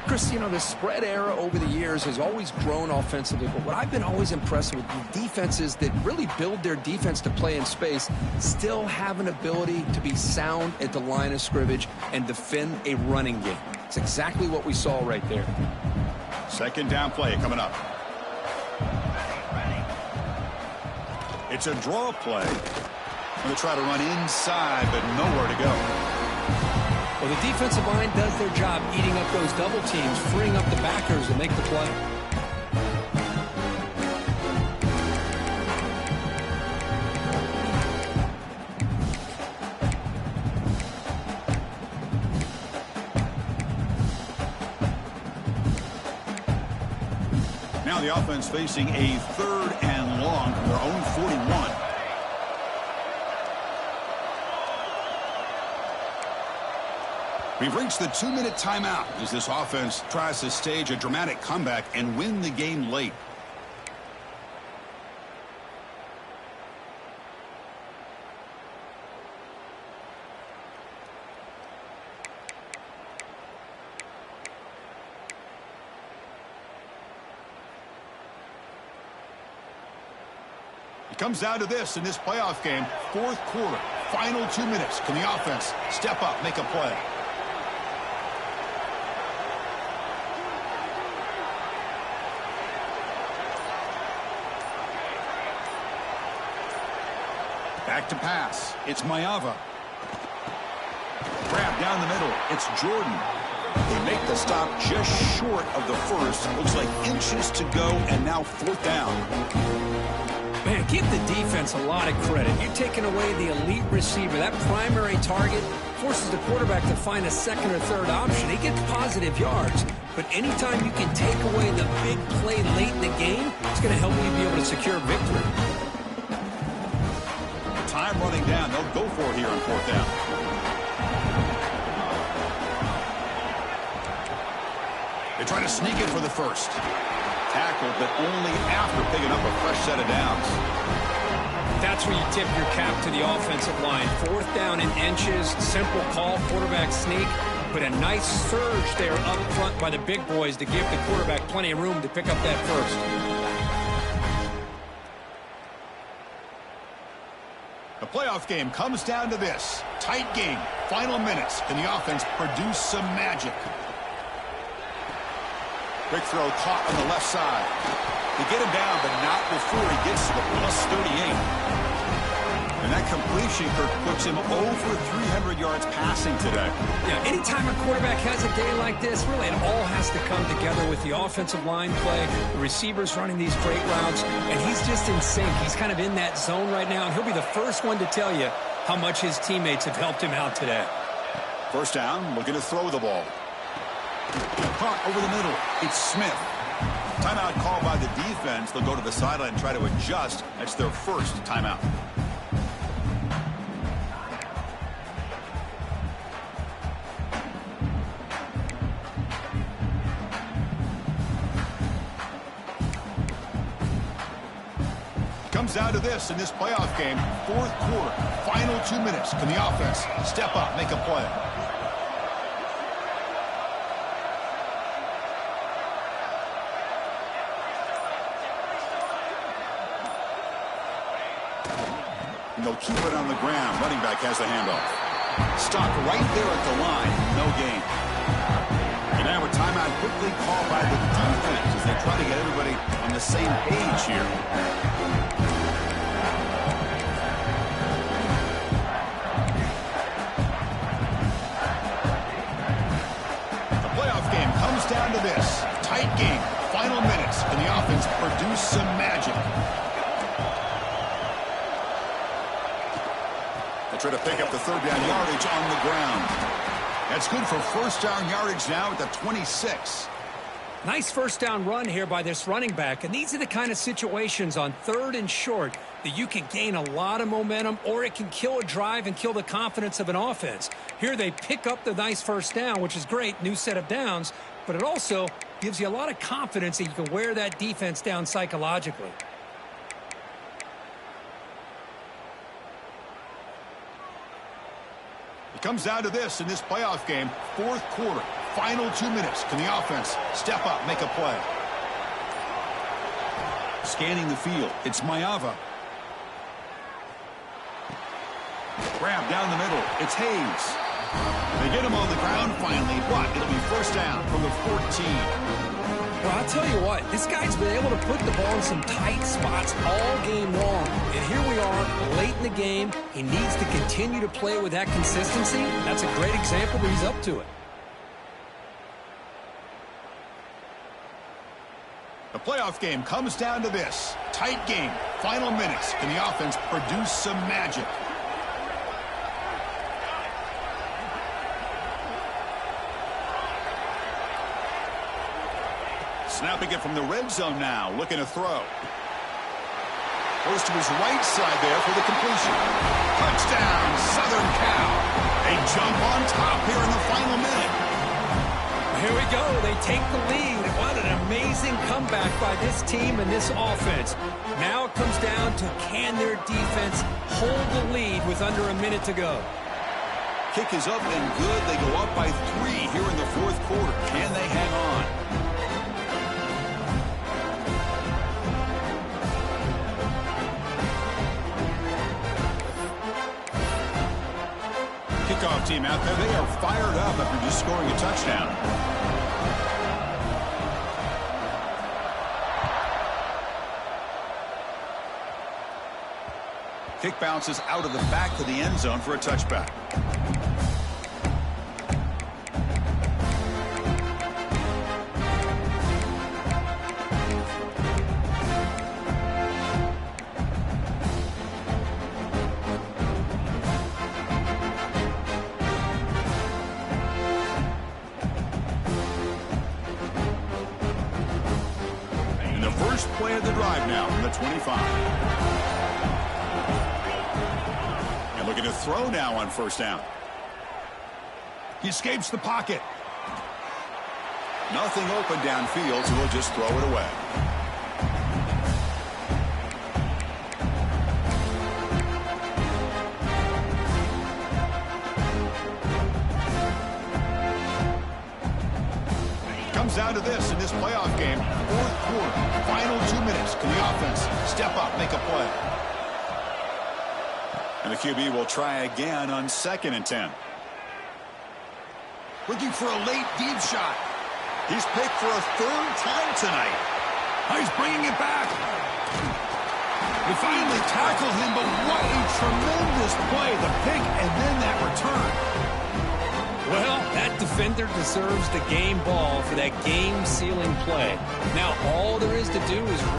Speaker 2: Chris, you know, the spread era over the years has always grown offensively, but what I've been always impressed with the defenses that really build their defense to play in space still have an ability to be sound at the line of scrimmage and defend a running game. It's exactly what we saw right there.
Speaker 1: 2nd down play coming up. It's a draw play. Going to try to run inside, but nowhere to go.
Speaker 2: Well, the defensive line does their job eating up those double teams, freeing up the backers to make the play.
Speaker 1: Now the offense facing a 3rd and long from their own 41. We've reached the 2-minute timeout as this offense tries to stage a dramatic comeback and win the game late. It comes down to this in this playoff game, 4th quarter, final 2 minutes. Can the offense step up, make a play? Back to pass. It's Mayava. Grab down the middle. It's Jordan. They make the stop just short of the 1st. Looks like inches to go, and now 4th down.
Speaker 2: Man, give the defense a lot of credit. You're taking away the elite receiver. That primary target forces the quarterback to find a 2nd or 3rd option. He gets positive yards. But anytime you can take away the big play late in the game, it's going to help you be able to secure victory.
Speaker 1: time running down. They'll go for it here on 4th down. They try to sneak it for the first. Tackled, but only after picking up a fresh set of downs.
Speaker 2: That's where you tip your cap to the offensive line. 4th down in inches, simple call, quarterback sneak, but a nice surge there up front by the big boys to give the quarterback plenty of room to pick up that first.
Speaker 1: The playoff game comes down to this. Tight game, final minutes. Can the offense produce some magic? Quick throw caught on the left side. They get him down, but not before he gets to the +38. And that completion, Kirk, puts him over 300 yards passing today.
Speaker 2: Yeah, anytime a quarterback has a day like this, really it all has to come together with the offensive line play, the receivers running these great routes, and he's just in sync. He's kind of in that zone right now, and he'll be the first one to tell you how much his teammates have helped him out today.
Speaker 1: First down, looking to throw the ball. Caught over the middle. It's Smith. Timeout called by the defense. They'll go to the sideline and try to adjust. That's their first timeout. Comes down to this in this playoff game. 4th quarter, final 2 minutes. Can the offense step up, make a play? And they'll keep it on the ground. Running back has the handoff. Stopped right there at the line. No gain. And now a timeout quickly called by the defense as they try to get everybody on the same page here. The playoff game comes down to this. Tight game. Final minutes. Can the offense produce some magic? Try to pick up the 3rd down yardage on the ground. That's good for 1st down yardage now at the 26.
Speaker 2: Nice 1st down run here by this running back, and these are the kind of situations on 3rd and short that you can gain a lot of momentum, or it can kill a drive and kill the confidence of an offense. Here they pick up the nice 1st down, which is great, new set of downs, but it also gives you a lot of confidence that you can wear that defense down psychologically.
Speaker 1: It comes down to this in this playoff game. 4th quarter, final 2 minutes. Can the offense step up, make a play? Scanning the field, it's Maeva. Grab down the middle, it's Hayes. They get him on the ground finally, but it'll be 1st down from the 14.
Speaker 2: Well, I'll tell you what, this guy's been able to put the ball in some tight spots all game long. And here we are, late in the game. He needs to continue to play with that consistency. That's a great example that he's up to it.
Speaker 1: The playoff game comes down to this. Tight game, final minutes. Can the offense produce some magic? Snapping it from the red zone now, looking to throw. Goes to his right side there for the completion. Touchdown, Southern Cal. They jump on top here in the final minute.
Speaker 2: Here we go. They take the lead. What an amazing comeback by this team and this offense. Now it comes down to can their defense hold the lead with under a minute to go.
Speaker 1: Kick is up and good. They go up by 3 here in the 4th quarter. Can they hang on? Kickoff team out there. They are fired up after just scoring a touchdown. Kick bounces out of the back to the end zone for a touchback. First play of the drive now from the 25. Looking to throw now on first down. He escapes the pocket. Nothing open downfield, so he'll just throw it away. Comes down to this in this playoff game. Fourth quarter, final 2 minutes. Can the offense step up, make a play? And the QB will try again on 2nd and 10. Looking for a late deep shot. He's picked for a 3rd time tonight. Oh, he's bringing it back. They finally tackled him, but what a tremendous play. The pick and then that return.
Speaker 2: Well, that defender deserves the game ball for that game-sealing play. Now, all there is to do is